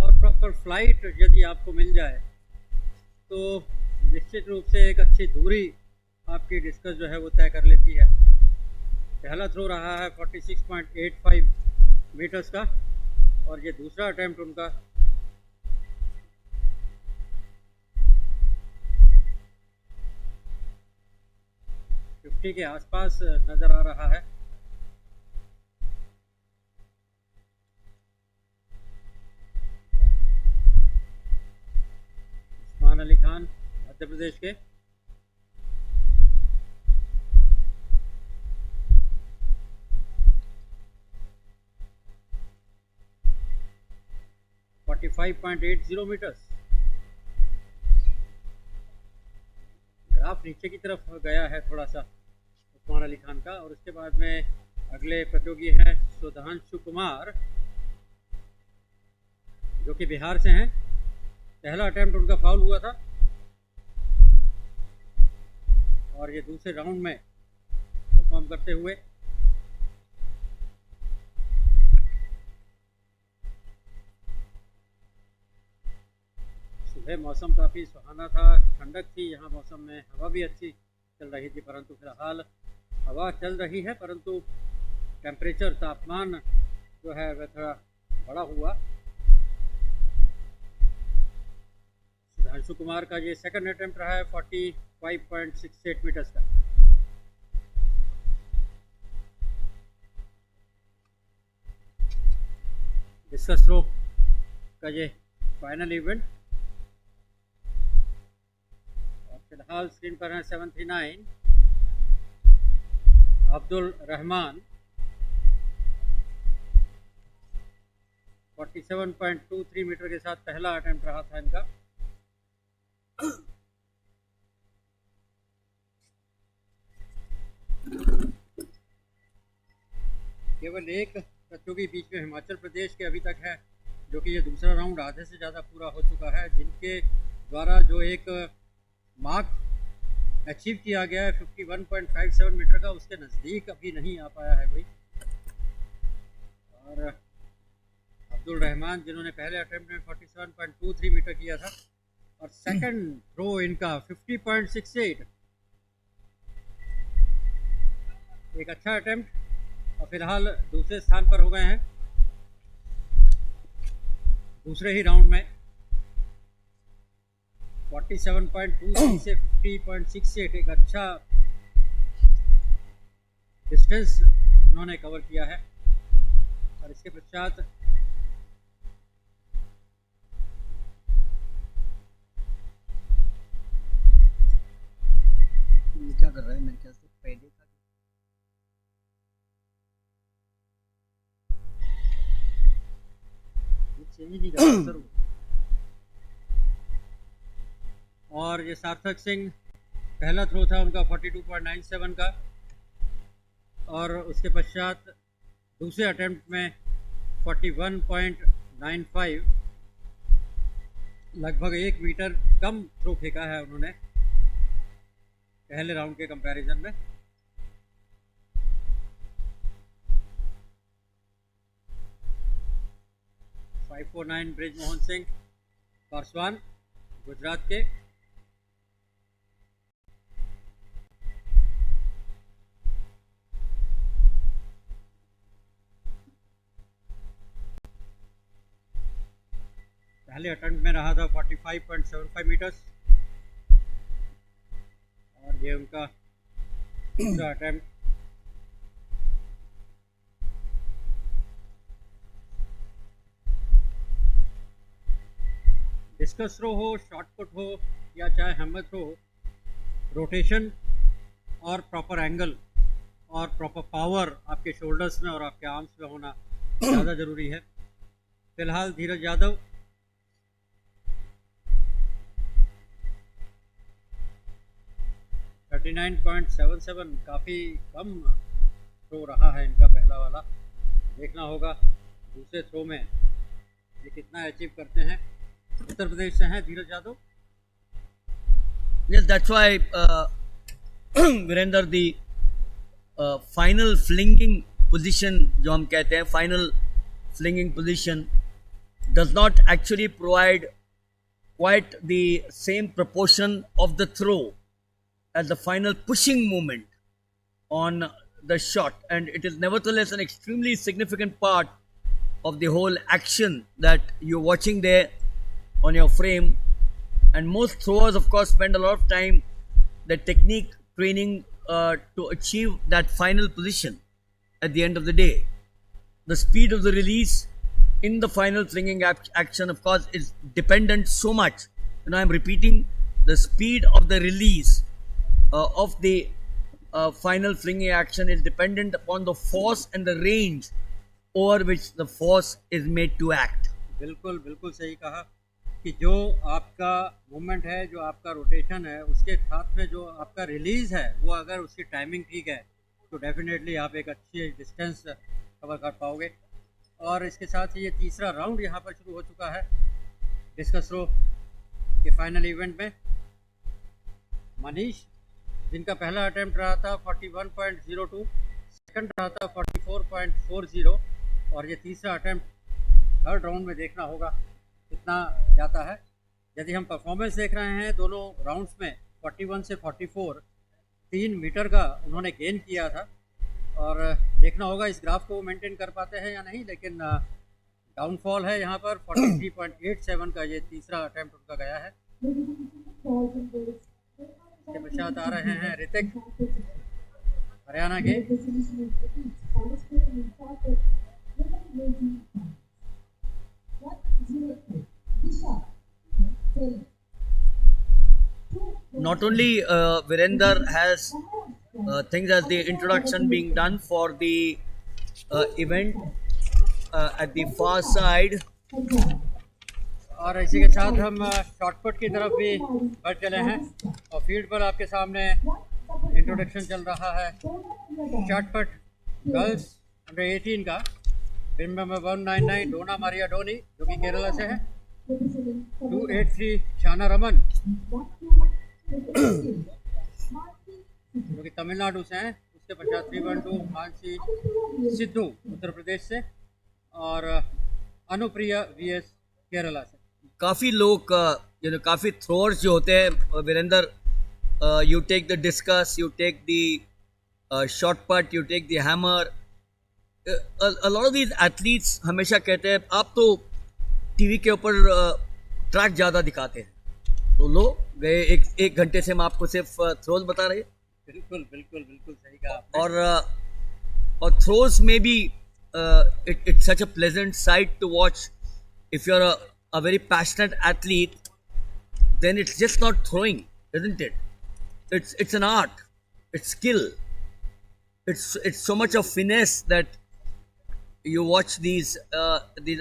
और प्रॉपर फ्लाइट यदि आपको मिल जाए तो निश्चित रूप से एक अच्छी दूरी आपकी डिस्कस जो है वो तय कर लेती है। पहला थ्रो रहा है 46.85 मीटर्स का और ये दूसरा अटेम्प्ट उनका फिफ्टी के आसपास नज़र आ रहा है। उस्मान अली खान मध्य प्रदेश के .80 मीटर्स। ग्राफ नीचे की तरफ गया है थोड़ा सा उस्मान अली खान का और उसके बाद में अगले प्रतियोगी हैं सुधांशु कुमार जो कि बिहार से हैं। पहला अटेम्प्ट उनका फाउल हुआ था और ये दूसरे राउंड में परफॉर्म करते हुए सुबह मौसम काफ़ी सुहाना था, ठंडक थी, यहाँ मौसम में हवा भी अच्छी चल रही थी, परंतु फिलहाल हवा चल रही है परंतु टेम्परेचर तापमान जो है वह थोड़ा बड़ा हुआ। सुधांशु कुमार का ये सेकंड अटेम्प्ट रहा है 45.68 मीटर्स का। डिस्कस थ्रो का ये फाइनल इवेंट और फिलहाल स्क्रीन पर है 739 अब्दुल रहमान 47.23 मीटर के साथ पहला अटेम्प्ट रहा था इनका। केवल एक प्रतियोगी बीच में हिमाचल प्रदेश के अभी तक है जो कि ये दूसरा राउंड आधे से ज़्यादा पूरा हो चुका है, जिनके द्वारा जो एक मार्क अचीव किया गया है 51.57 मीटर का, उसके नज़दीक अभी नहीं आ पाया है कोई। और अब्दुल रहमान जिन्होंने पहले अटेम्प्ट में 47.23 मीटर किया था और सेकंड थ्रो इनका 50.68, एक अच्छा अटेम्प्ट और फिलहाल दूसरे स्थान पर हो गए हैं दूसरे ही राउंड में। 47.23 से 50.68 एक अच्छा डिस्टेंस उन्होंने कवर किया है। और इसके पश्चात क्या कर रहा है मेरे ख्याल से पहले का चेंज नहीं कर रहा सर। और ये सार्थक सिंह पहला थ्रो था उनका 42.97 का, और उसके पश्चात दूसरे अटेम्प्ट में 41.95, लगभग 1 मीटर कम थ्रो फेंका है उन्होंने पहले राउंड के कंपैरिजन में। ब्रिजमोहन सिंह पासवान गुजरात के। पहले अटेम्प्ट में रहा था 45.75 मीटर्स, और ये उनका दूसरा अटेम्प्ट। डिस्कस थ्रो हो, शॉर्टपुट हो या चाहे हैमर थ्रो, रोटेशन और प्रॉपर एंगल और प्रॉपर पावर आपके शोल्डर्स में और आपके आर्म्स में होना ज़्यादा ज़रूरी है। फिलहाल धीरज यादव 39.77, काफ़ी कम थ्रो रहा है इनका पहला वाला। देखना होगा दूसरे थ्रो में ये कितना अचीव करते हैं। उत्तर प्रदेश से हैं धीरज Yadav. Yes, that's why Virender, the final flinging position जो हम कहते हैं, final flinging position does not actually provide quite the same proportion of the throw as the final pushing movement on the shot, and it is nevertheless an extremely significant part of the whole action that you're watching there on your frame. And most throwers, of course, spend a lot of time the technique training to achieve that final position at the end of the day. The speed of the release in the final flinging action, of course, is dependent so much. I'm repeating, the speed of the release of the final flinging action is dependent upon the force and the range over which the force is made to act. बिल्कुल बिल्कुल सही कहा कि जो आपका movement है, जो आपका रोटेशन है, उसके साथ में जो आपका रिलीज़ है, वो अगर उसकी टाइमिंग ठीक है तो डेफिनेटली आप एक अच्छी डिस्टेंस कवर कर पाओगे। और इसके साथ ही ये तीसरा राउंड यहाँ पर शुरू हो चुका है डिस्कस थ्रो के फाइनल इवेंट में। मनीष, जिनका पहला अटेम्प्ट रहा था 41.02, सेकंड रहा था 44.40, और ये तीसरा अटेम्प्ट थर्ड राउंड में देखना होगा कितना जाता है। यदि हम परफॉर्मेंस देख रहे हैं दोनों राउंड्स में 41 से 44 3 मीटर का उन्होंने गेन किया था, और देखना होगा इस ग्राफ को मेंटेन कर पाते हैं या नहीं। लेकिन डाउनफॉल है यहाँ पर 43.87 का, ये तीसरा अटेम्प्ट उनका गया है। इसके पश्चात आ रहे हैं ऋतिक, हरियाणा के। Not only Virender has things as the introduction being done for the event at the far side, और इसी के साथ हम शॉर्टपुट की तरफ भी बढ़ चले हैं, और फील्ड पर आपके सामने इंट्रोडक्शन चल रहा है शॉर्टपुट गर्ल्स अंडर 18 का। बिन नंबर 199 डोना मारिया डोनी, जो कि केरला से है। 283 शाना रमन, जो कि तमिलनाडु से हैं। उसके पश्चात 312 मानसी सिद्धू उत्तर प्रदेश से, और अनुप्रिया VS केरला से। काफ़ी लोग काफ़ी थ्रोअर्स जो होते हैं Virendra, you take the discus, you take the shot put, you take the hammer. a lot of these athletes हमेशा कहते हैं आप तो टीवी के ऊपर ट्रैक ज़्यादा दिखाते हैं, तो लो गए एक घंटे से हम आपको सिर्फ थ्रोज बता रहे। बिल्कुल बिल्कुल बिल्कुल सही कहा आपने। और throws may be it's such a pleasant sight to watch. If you're a very passionate athlete, then it's just not throwing, isn't it? It's an art, it's skill, it's so much of finesse that you watch these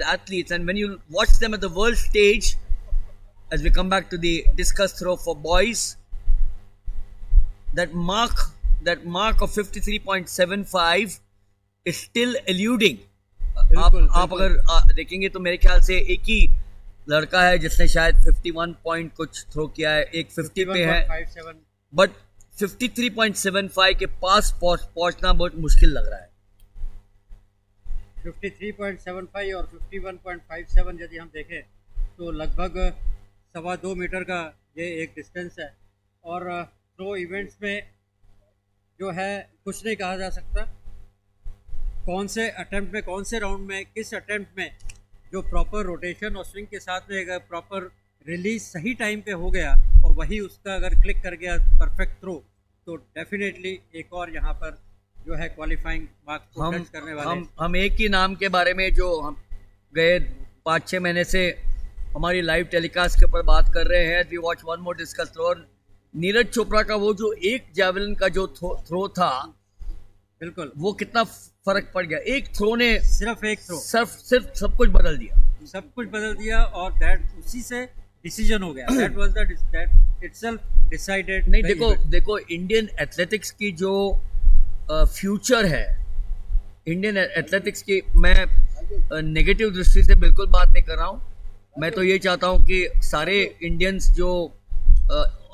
athletes, and when you watch them at the world stage, as we come back to the discus throw for boys, that mark of 53.75 is still eluding. आप अगर देखेंगे तो मेरे ख्याल से एक ही लड़का है जिसने शायद 51 पॉइंट कुछ थ्रो किया है, एक 50 पे है, बट 53.75 के पास पहुंचना बहुत मुश्किल लग रहा है। 53.75 और 51.57 यदि हम देखें तो लगभग 2.25 मीटर का ये एक डिस्टेंस है। और थ्रो इवेंट्स में जो है कुछ नहीं कहा जा सकता, कौन से अटेम्प्ट में, कौन से राउंड में, किस अटेम्प्ट में जो प्रॉपर रोटेशन और स्विंग के साथ में अगर प्रॉपर रिलीज सही टाइम पे हो गया और वही उसका अगर क्लिक कर गया परफेक्ट थ्रो, तो डेफिनेटली एक और यहाँ पर जो है क्वालिफाइंग मार्क्स को टच करने वाले। हम एक ही नाम के बारे में जो हम गए 5-6 महीने से हमारी लाइव टेलीकास्ट के ऊपर बात कर रहे हैं। We watch one more discus throw. Neeraj Chopra का वो जो एक जैवलिन का जो थ्रो था, बिल्कुल वो कितना फर्क पड़ गया। एक थ्रो ने सिर्फ सिर्फ सब कुछ बदल दिया, और दैट उसी से डिसीजन हो गया। That was that itself decided. नहीं, देखो इंडियन एथलेटिक्स की जो फ्यूचर है, इंडियन एथलेटिक्स की, मैं नेगेटिव दृष्टि से बिल्कुल बात नहीं कर रहा हूँ। मैं तो ये चाहता हूँ कि सारे इंडियंस जो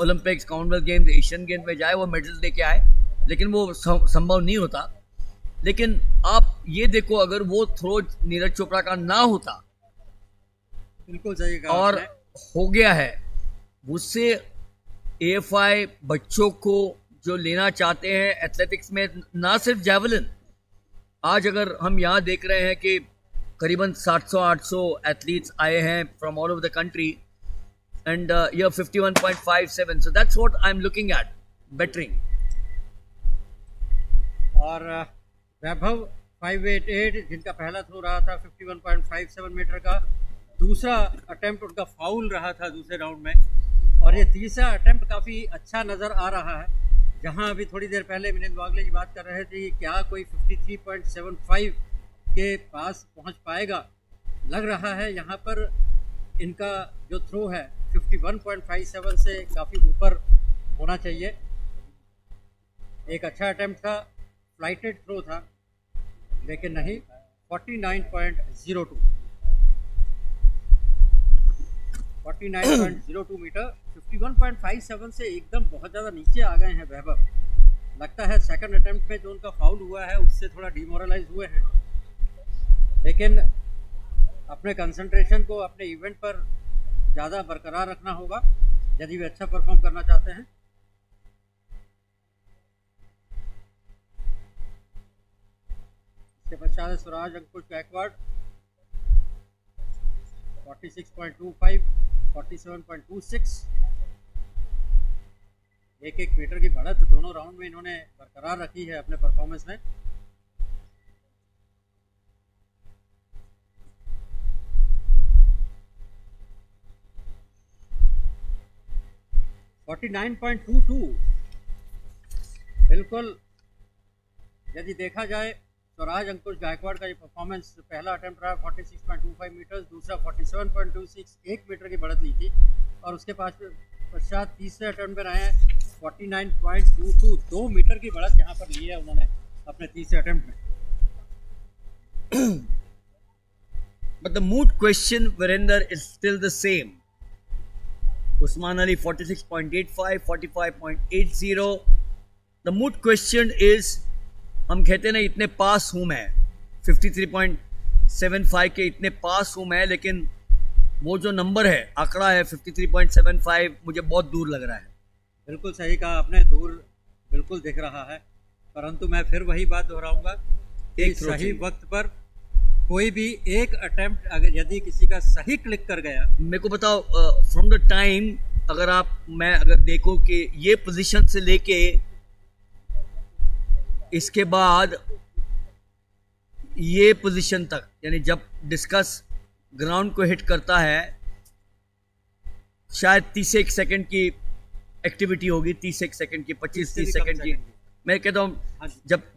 Olympics, Commonwealth games, Asian games में जाए वो मेडल लेके आए, लेकिन वो संभव नहीं होता। लेकिन आप ये देखो, अगर वो थ्रो नीरज चोपड़ा का ना होता, बिल्कुल सही कहा और हो गया है, उससे AFI बच्चों को जो लेना चाहते हैं एथलेटिक्स में, ना सिर्फ जैवलिन, आज अगर हम यहाँ देख रहे हैं कि करीबन 700-800 एथलीट्स आए हैं from all over the country, and ये 51.57, so that's what I am looking at bettering. और वैभव 588 जिनका पहला थ्रो रहा था 51.57 मीटर का, दूसरा अटेम्प्ट उनका फाउल रहा था दूसरे राउंड में, और ये तीसरा अटेम्प्ट काफ़ी अच्छा नज़र आ रहा है। जहां अभी थोड़ी देर पहले मिलिंद वागले जी बात कर रहे थे क्या कोई 53.75 के पास पहुंच पाएगा, लग रहा है यहाँ पर इनका जो थ्रो है 51.57 से काफ़ी ऊपर होना चाहिए। एक अच्छा अटेम्प्ट था, फ्लाइटेड थ्रो था, लेकिन नहीं, 49.02 मीटर, 51.57 से एकदम बहुत ज़्यादा नीचे आ गए हैं वैभव। लगता है सेकंड अटेम्प्ट में जो उनका फाउल हुआ है उससे थोड़ा डिमोरलाइज हुए हैं, लेकिन अपने कंसंट्रेशन को अपने इवेंट पर ज़्यादा बरकरार रखना होगा यदि वे अच्छा परफॉर्म करना चाहते हैं। इसके पश्चात स्वराज अंकुश गायकवाड़ 46.25, 47.26, एक मीटर की बढ़त दोनों राउंड में इन्होंने बरकरार रखी है अपने परफॉर्मेंस में। बिल्कुल यदि देखा जाए तो राज अंकुश गायकवाड़ का ये परफॉर्मेंस, पहला अटेम्प्ट रहा 46.25 मीटर, दूसरा 47.26, 1 मीटर की बढ़त ली थी, और उसके पश्चात तीसरे अटेम्प्ट में रहे हैं 49.22, 2 मीटर की बढ़त यहाँ पर ली है उन्होंने अपने तीसरे अटेम्प्ट में। But the moot question, Virender, is still the same. Usman Ali 46.85, 45.80. The moot question is, हम कहते ना इतने पास हूँ मैं, 53.75 के इतने पास हूँ मैं, लेकिन वो जो नंबर है, आंकड़ा है 53.75, मुझे बहुत दूर लग रहा है। बिल्कुल सही कहा आपने, दूर बिल्कुल दिख रहा है, परंतु मैं फिर वही बात दोहराऊंगा कि सही वक्त पर कोई भी एक अटेम्प्ट अगर यदि किसी का सही क्लिक कर गया, मेरे को बताओ, फ्रॉम द टाइम मैं अगर देखूं कि ये पोजीशन से लेके इसके बाद ये पोजीशन तक, यानी जब डिस्कस ग्राउंड को हिट करता है, शायद 31 सेकंड की एक्टिविटी होगी, 31 सेकंड की, 25-30 सेकंड की। मैं कहता हूँ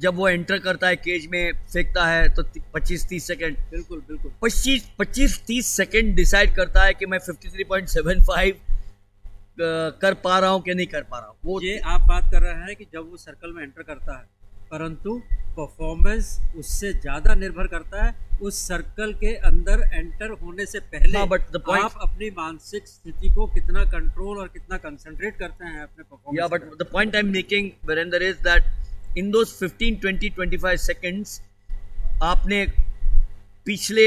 जब वो एंटर करता है, केज में फेंकता है, तो 25-30 सेकंड, बिल्कुल बिल्कुल 25-30 सेकंड डिसाइड करता है कि मैं 53.75 कर पा रहा हूँ कि नहीं कर पा रहा हूँ। वो ये आप बात कर रहे हैं कि जब वो सर्कल में एंटर करता है, परंतु परफॉर्मेंस उससे ज़्यादा निर्भर करता है उस सर्कल के अंदर एंटर होने से पहले। हाँ, but the point- आप अपनी मानसिक स्थिति को कितना कंट्रोल और कितना कंसंट्रेट करते हैं अपने performance. Yeah, but the point I'm making, Virender, is that in those 15, 20, 25 seconds, आपने पिछले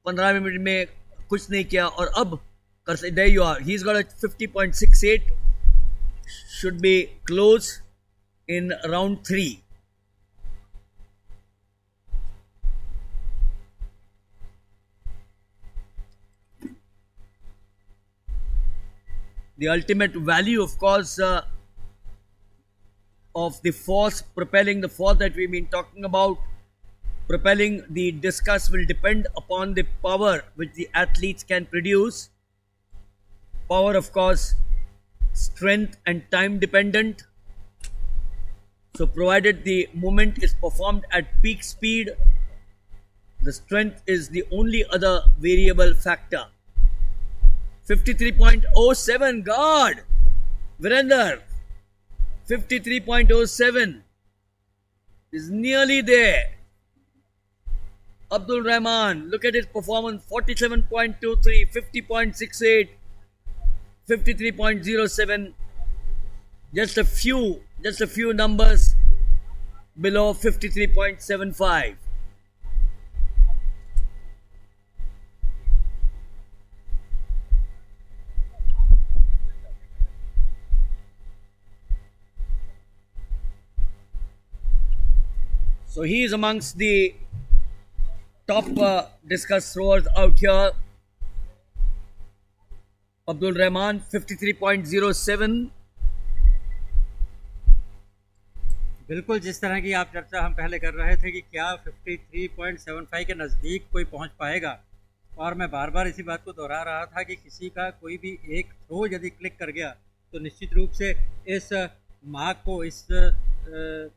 15 मिनट में कुछ नहीं किया और अब कर सकते। There you are. He's got a 50.68. Should be close in round 3. The ultimate value, of course, of the force propelling, the force that we've been talking about, propelling the discus, will depend upon the power which the athletes can produce. Power, of course, strength and time dependent. So provided the movement is performed at peak speed, the strength is the only other variable factor. 53.07, God! Virender, 53.07 is nearly there. Abdul Rahman, look at his performance, 47.23, 50.68, 53.07, just a few numbers below 53.75. So he is amongst the top discus throwers out here. Abdul Rahman, 53.07. बिल्कुल जिस तरह की आप चर्चा हम पहले कर रहे थे कि क्या 53.75 के नज़दीक कोई पहुंच पाएगा, और मैं बार बार इसी बात को दोहरा रहा था कि किसी का कोई भी एक थ्रो यदि क्लिक कर गया तो निश्चित रूप से इस मार्क को, इस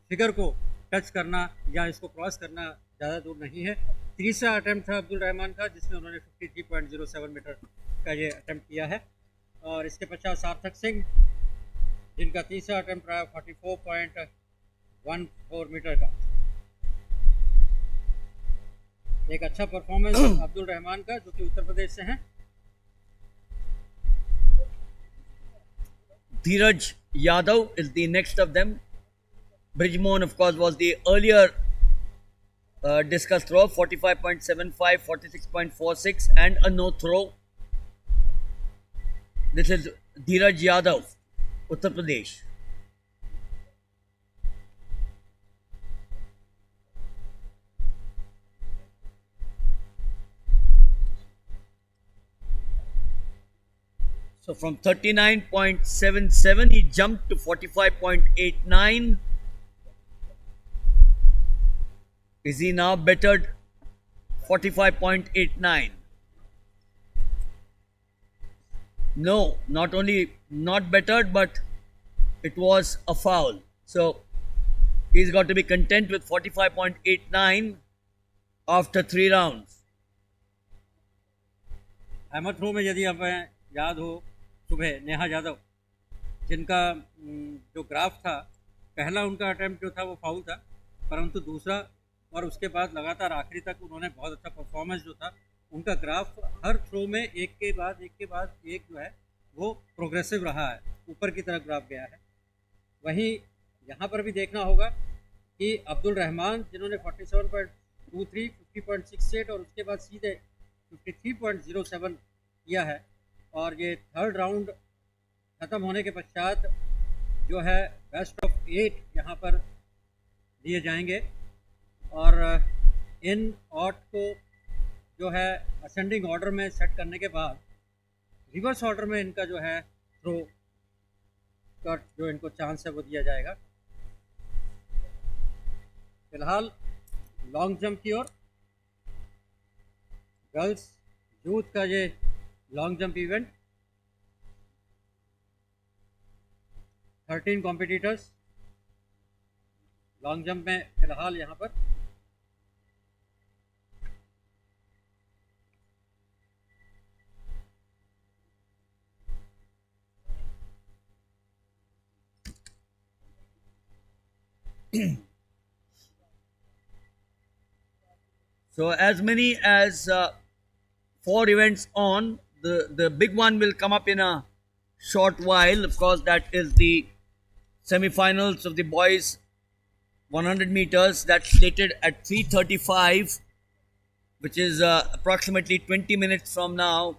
फिगर को टच करना या इसको क्रॉस करना ज़्यादा दूर नहीं है। तीसरा अटैम्प्ट था अब्दुल रहमान का, जिसमें उन्होंने 53.07 मीटर का ये अटैम्प्ट किया है। और इसके पश्चात सार्थक सिंह, जिनका तीसरा अटैम्प्ट रहा 44.14 मीटर का। एक अच्छा परफॉर्मेंस अब्दुल रहमान का, जो कि उत्तर प्रदेश से हैं। Dheeraj Yadav is the next of them. Brijmon, of course, was the earlier discus throw, 45.75, 46.46, and a no throw. This is Dheeraj Yadav, Uttar Pradesh. So from 39.77, he jumped to 45.89. Is he now bettered? 45.89. No, not only not bettered, but it was a foul. So he's got to be content with 45.89 after 3 rounds. Ahmad throw में यदि हमें याद हो, सुबह नेहा यादव, जिनका जो graph था, पहला उनका अटैम्प्ट जो था वो फाउल था, परंतु दूसरा और उसके बाद लगातार आखिरी तक उन्होंने बहुत अच्छा परफॉर्मेंस जो था, उनका ग्राफ हर थ्रो में एक के बाद एक जो है वो प्रोग्रेसिव रहा है, ऊपर की तरफ ग्राफ गया है। वहीं यहाँ पर भी देखना होगा कि अब्दुल रहमान, जिन्होंने 47.23, 50.68 और उसके बाद सीधे 53.07 किया है, और ये थर्ड राउंड ख़त्म होने के पश्चात जो है बेस्ट ऑफ 8 यहाँ पर दिए जाएंगे, और इन ऑट को जो है असेंडिंग ऑर्डर में सेट करने के बाद रिवर्स ऑर्डर में इनका जो है थ्रो का जो इनको चांस है वो दिया जाएगा। फिलहाल लॉन्ग जंप की ओर गर्ल्स यूथ का ये long jump event 13 competitors long jump में फिलहाल यहाँ पर So as many as 4 events on, the big one will come up in a short while. Of course, that is the semi-finals of the boys 100 meters. That's slated at 3:35, which is approximately 20 minutes from now.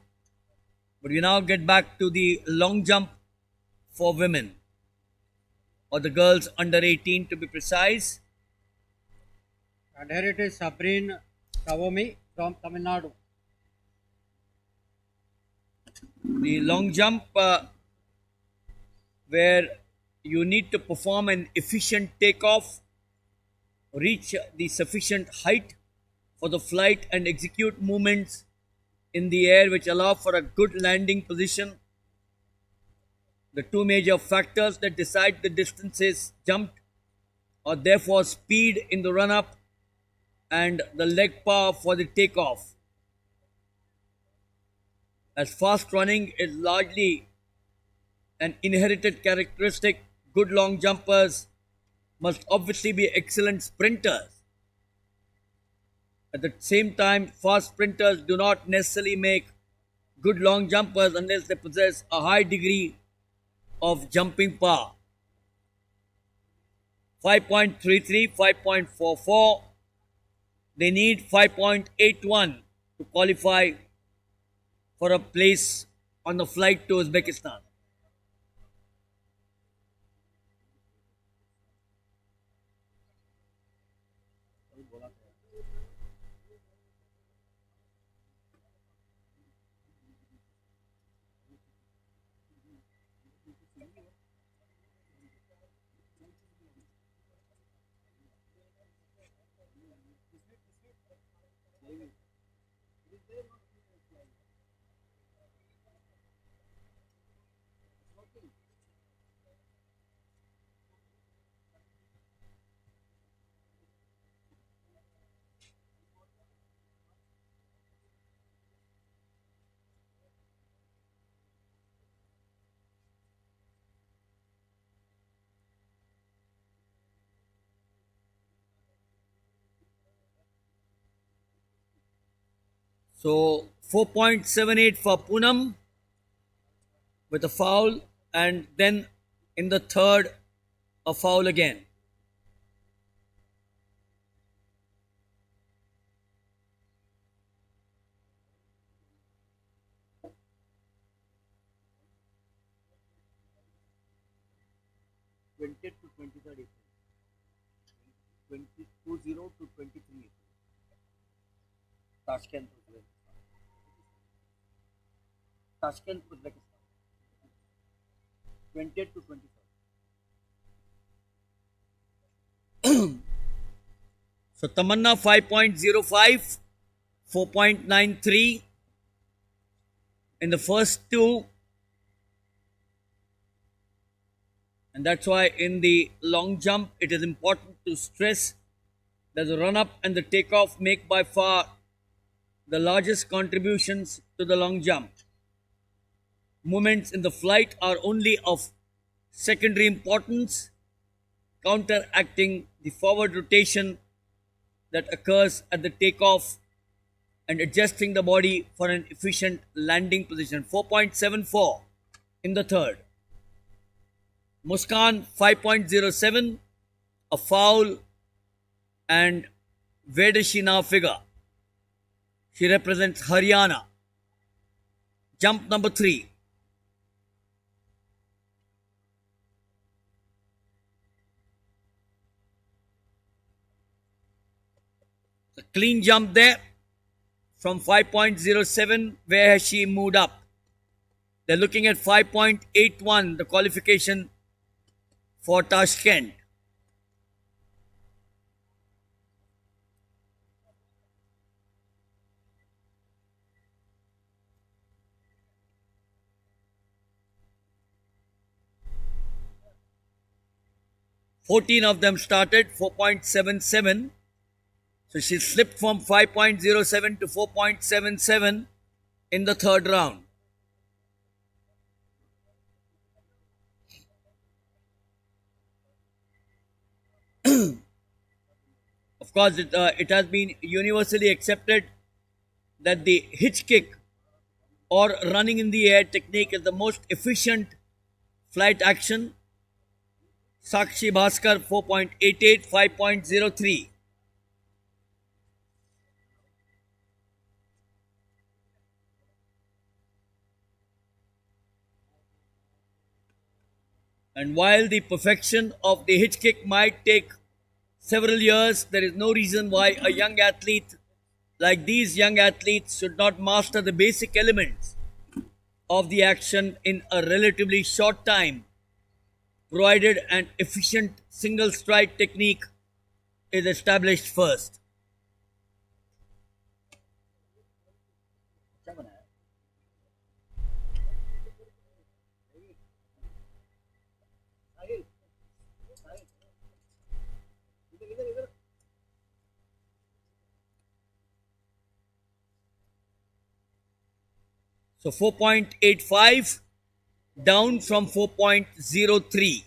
But we now get back to the long jump for women, or the girls under 18 to be precise. and here it is Sabrine Kavomi from Tamil Nadu. The long jump, where you need to perform an efficient takeoff, reach the sufficient height for the flight, and execute movements in the air which allow for a good landing position. The two major factors that decide the distances jumped are therefore speed in the run up and the leg power for the takeoff. As fast running is largely an inherited characteristic, good long jumpers must obviously be excellent sprinters. At the same time, fast sprinters do not necessarily make good long jumpers unless they possess a high degree of jumping power. 5.33, 5.44. They need 5.81 to qualify for a place on the flight to Uzbekistan. So 4.78 for Poonam with a foul, and then in the third, a foul again. To 23rd April. 20 to 23 April. Tashkent, Uzbekistan. Tashkent, Uzbekistan. 20th to 23rd. So Tamanna 5.05, 4.93 in the first two. And that's why in the long jump it is important to stress that the run up and the takeoff make by far the largest contributions to the long jump. Movements in the flight are only of secondary importance, counteracting the forward rotation that occurs at the takeoff and adjusting the body for an efficient landing position. 4.74 in the third. Muskan 5.07, a foul, and where does she now figure? She represents Haryana. Jump number 3. A clean jump there from 5.07. Where has she moved up? They're looking at 5.81, the qualification for Tashkent. Fourteen of them started 4.77. So she slipped from 5.07 to 4.77 in the third round. Of course, it has been universally accepted that the hitch kick or running in the air technique is the most efficient flight action. Sakshi Bhaskar 4.88, 5.03. And while the perfection of the hitch kick might take several years, there is no reason why a young athlete like these young athletes should not master the basic elements of the action in a relatively short time, provided an efficient single strike technique is established first. So 4.85 down from 4.03.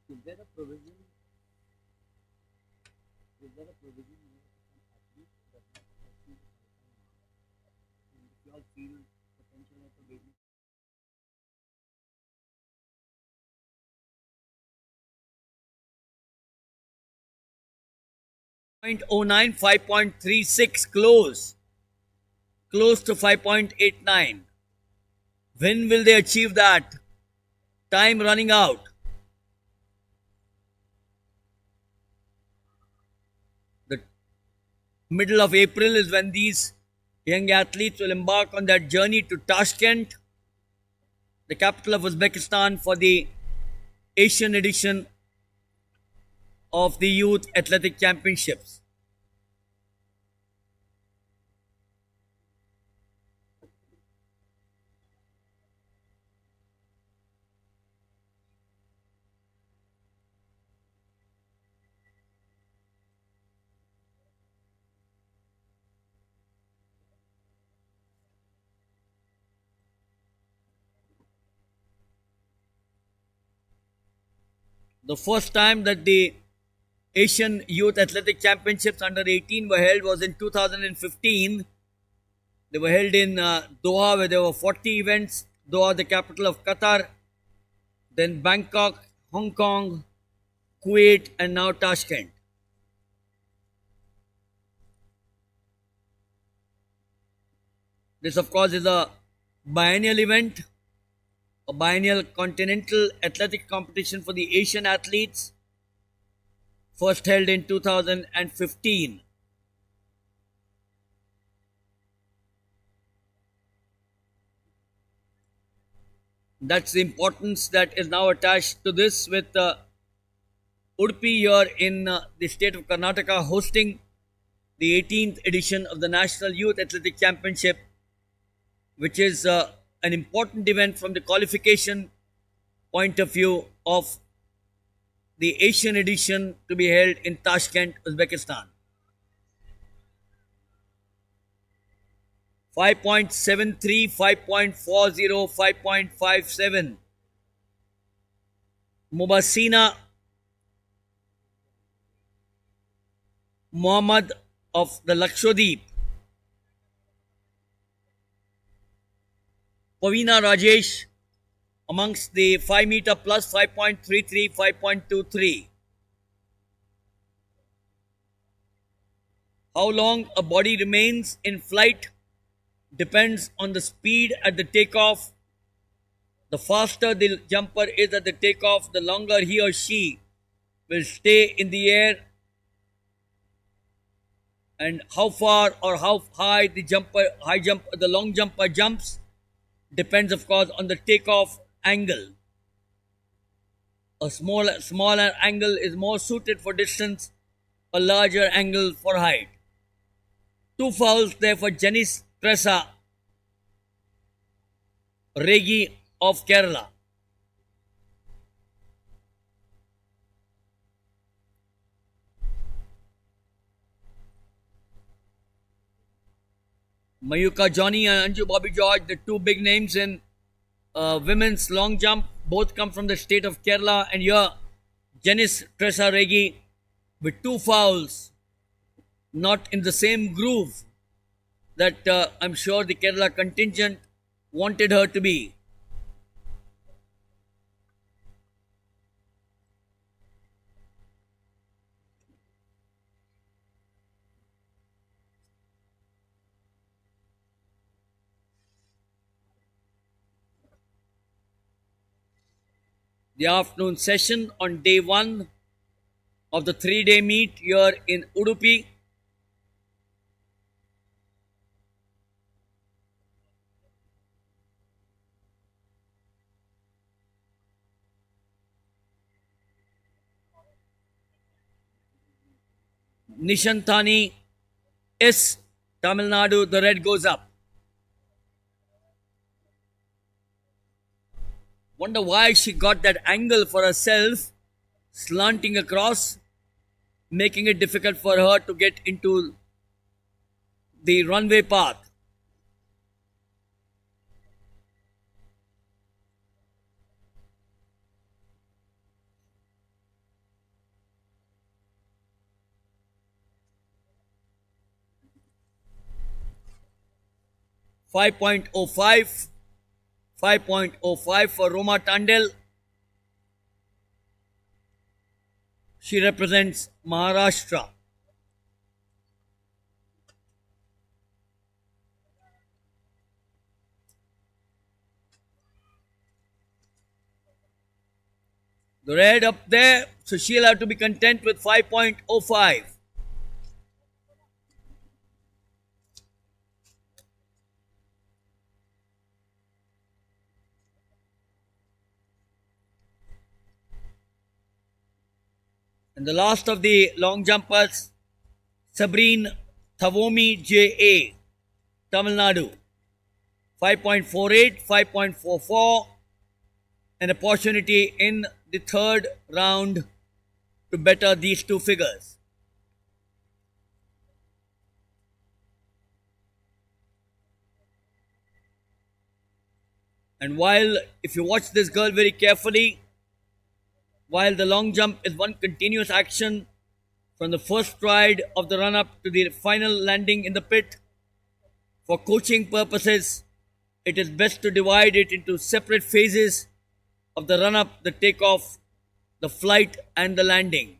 Is there a provision? Is there a provision where an athlete does not achieve the qualifying mark? And if you all feel potential of a baby. 0.09, 5.36, close to 5.89. When will they achieve that? Time running out. The middle of April is when these young athletes will embark on that journey to Tashkent, the capital of Uzbekistan, for the Asian edition of the Youth Athletic Championships. The first time that the Asian Youth Athletic Championships under 18 were held was in 2015. They were held in Doha, where there were 40 events. Doha, the capital of Qatar, then Bangkok, Hong Kong, Kuwait, and now Tashkent. This, of course, is a biennial event, a biennial continental athletic competition for the Asian athletes, first held in 2015. That's the importance that is now attached to this, with Udupi here in the state of Karnataka hosting the 18th edition of the National Youth Athletic Championship, which is an important event from the qualification point of view of the Asian edition to be held in Tashkent, Uzbekistan. 5.73, 5.40, 5.57. Mubasina Muhammad of the Lakshadweep. Pavina Rajesh amongst the 5 meter plus, 5.33, 5.23. How long a body remains in flight depends on the speed at the takeoff. The faster the jumper is at the takeoff, the longer he or she will stay in the air. and how far or how high the long jumper jumps depends, of course, on the takeoff angle. A smaller angle is more suited for distance, a larger angle for height. 2 fouls there for Janice Tressa Regi of Kerala. Mayuka Johnny and Anju Bobby George, the two big names in women's long jump, both come from the state of Kerala. And here, Janice Tressa Regi with 2 fouls, not in the same groove that I'm sure the Kerala contingent wanted her to be. The afternoon session on day 1 of the 3-day meet here in Udupi. Nishantani S. Tamil Nadu, the red goes up. Wonder why she got that angle for herself, slanting across, making it difficult for her to get into the runway path. .05 5.05 for Roma Tandel. She represents Maharashtra. The red up there, so she'll have to be content with 5.05. And the last of the long jumpers, Sabrine Thavomi J.A., Tamil Nadu. 5.48, 5.44, an opportunity in the third round to better these two figures. And while, if you watch this girl very carefully, while the long jump is one continuous action from the first stride of the run up to the final landing in the pit, for coaching purposes, it is best to divide it into separate phases of the run up, the takeoff, the flight, and the landing.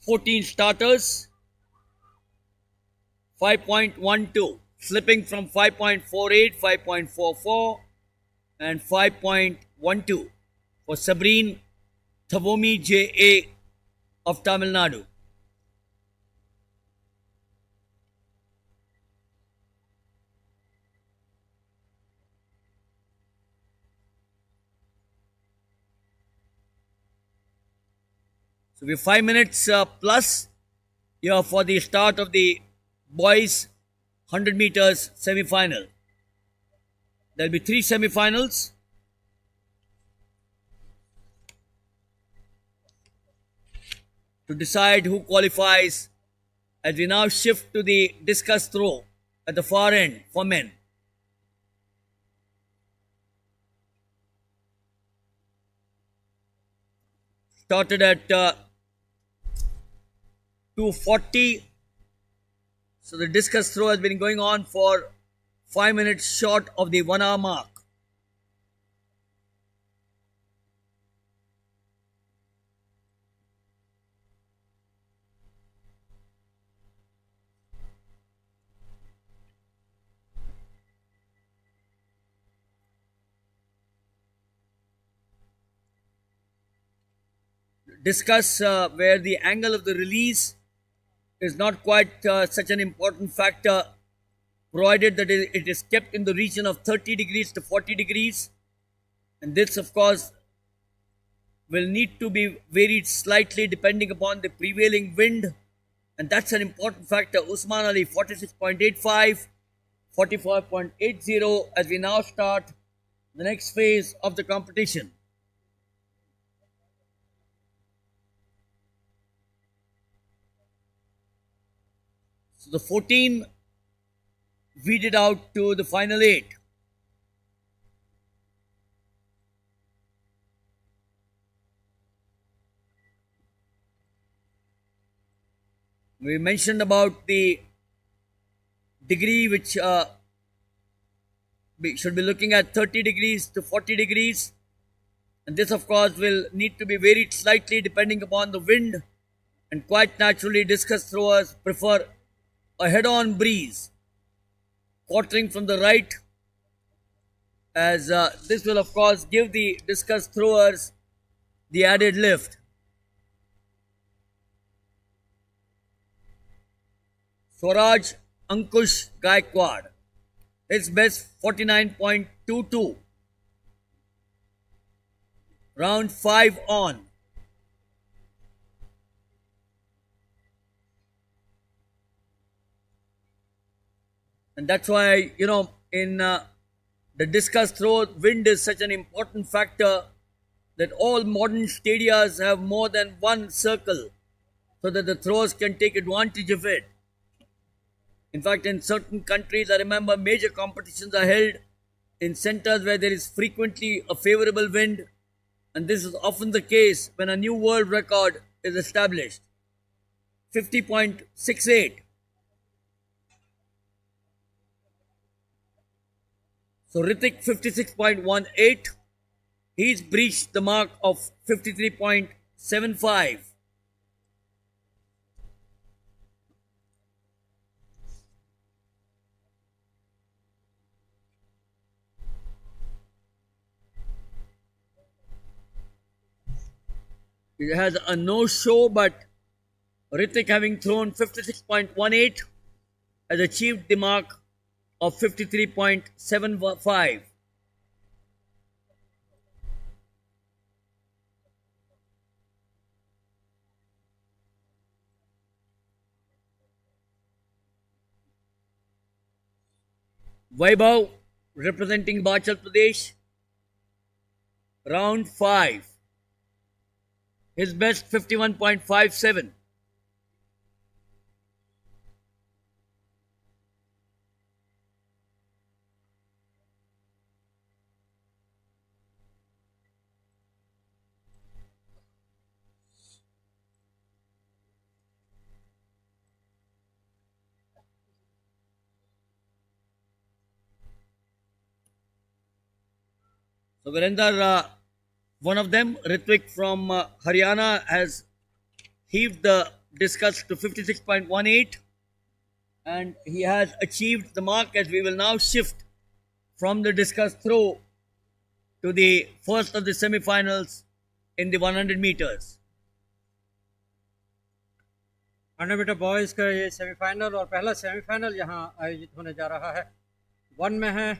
"14 starters, 5.12, slipping from 5.48, 5.44, and 5.12 for Sabrine Thavomi J.A. of Tamil Nadu. So we have 5 minutes plus here for the start of the boys 100 meters semi-final. There will be 3 semi-finals. To decide who qualifies, as we now shift to the discus throw at the far end for men. Started at 2:40. So the discus throw has been going on for 5 minutes short of the 1 hour mark. discuss where the angle of the release is not quite such an important factor, provided that it is kept in the region of 30 degrees to 40 degrees. And this, of course, will need to be varied slightly depending upon the prevailing wind. And that's an important factor. Usman Ali 46.85, 45.80 as we now start the next phase of the competition. So the 14 weeded out to the final 8. We mentioned about the degree which we should be looking at 30 degrees to 40 degrees. And this, of course, will need to be varied slightly depending upon the wind. And quite naturally, discus throwers prefer a head-on breeze, quartering from the right, as this will, of course, give the discus throwers the added lift. Swaraj Ankush Gaikwad, his best 49.22. Round 5 on. And that's why, in the discus throw, wind is such an important factor that all modern stadiums have more than one circle so that the throwers can take advantage of it. In fact, in certain countries, I remember major competitions are held in centers where there is frequently a favorable wind, and this is often the case when a new world record is established. 50.68. So Ritik 56.18. He's breached the mark of 53.75. It has a no-show, but Ritik, having thrown 56.18, has achieved the mark of 53.75. Vaibhav, representing Himachal Pradesh, round 5. His best 51.57. So Virender, one of them, Ritwik from Haryana, has heaved the discus to 56.18, and he has achieved the mark, as we will now shift from the discus throw to the first of the semi-finals in the 100 meters. 100 meter boys का ये semifinal और पहला semifinal यहाँ आयोजित होने जा रहा है। 1 में है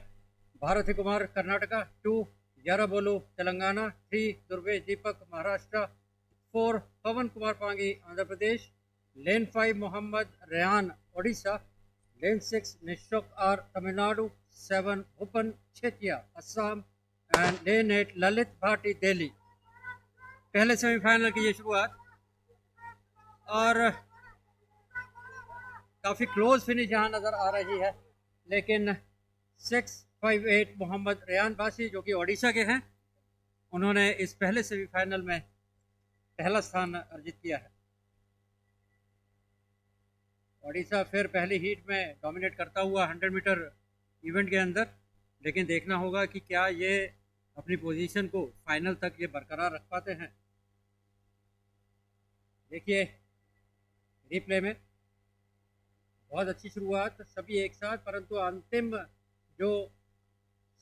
भारती कुमार कर्नाटका, 2 यारा बोलू तेलंगाना, 3 दुर्वेश दीपक महाराष्ट्र, 4 पवन कुमार पांगी आंध्र प्रदेश, लेन 5 मोहम्मद रेहान ओडिशा, लेन 6 निशोक आर तमिलनाडु, 7 भूपन छेतिया असम एंड लेन 8 ललित भाटी दिल्ली। पहले सेमीफाइनल की ये शुरुआत और काफ़ी क्लोज फिनिश यहाँ नज़र आ रही है, लेकिन 658 मोहम्मद रेहान बासी जो कि ओडिशा के हैं, उन्होंने इस पहले सेमीफाइनल में पहला स्थान अर्जित किया है। ओडिशा फिर पहली हीट में डोमिनेट करता हुआ 100 मीटर इवेंट के अंदर, लेकिन देखना होगा कि क्या ये अपनी पोजीशन को फाइनल तक ये बरकरार रख पाते हैं। देखिए रिप्ले में बहुत अच्छी शुरुआत, सभी एक साथ, परंतु अंतिम जो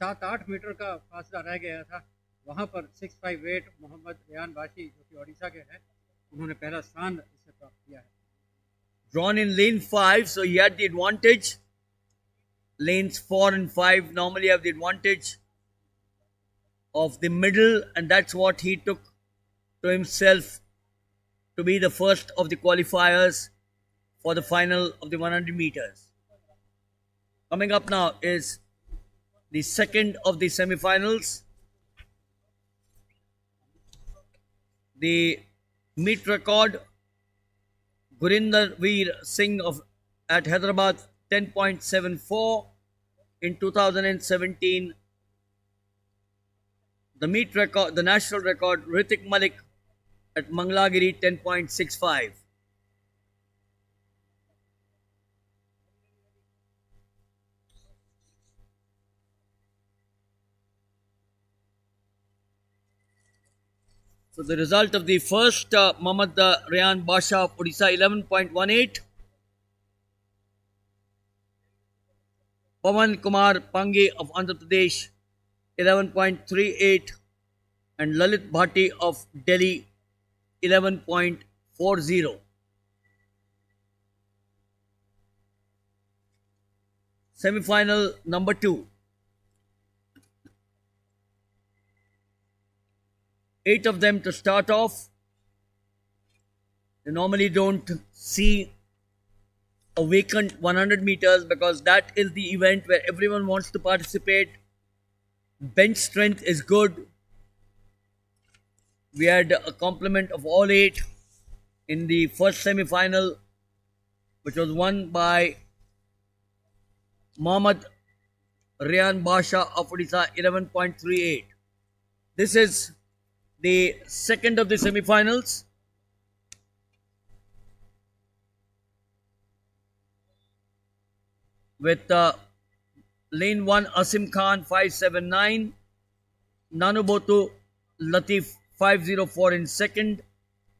7-8 मीटर का फासला रह गया था वहाँ पर 658 मोहम्मद रेयान बाशी जो कि ओडिशा के हैं, उन्होंने पहला स्थान इसे प्राप्त किया है। Drawn in lane 5, so he had the advantage. Lanes 4 and 5 normally have the advantage of the middle, and that's what he took to himself to be the first of the qualifiers for the final of the 100 meters. Coming up now is the second of the semi-finals. The meet record, Gurinder Veer Singh of at Hyderabad 10.74 in 2017. The meet record, the national record, Ritik Malik at Mangalagiri 10.65. So the result of the first Mohammad Rayan Basha of Odisha 11.18. Pawan Kumar Pange of Andhra Pradesh 11.38 and Lalit Bhatti of Delhi 11.40. Semi-final number 2. 8 of them to start off. They normally don't see a vacant 100 meters because that is the event where everyone wants to participate. Bench strength is good. We had a complement of all 8 in the first semi-final, which was won by Mohammad Rayan Basha of Odisha 11.38. This is the second of the semi-finals. With lane 1 Asim Khan 579, Nanubotu Latif 504 in second,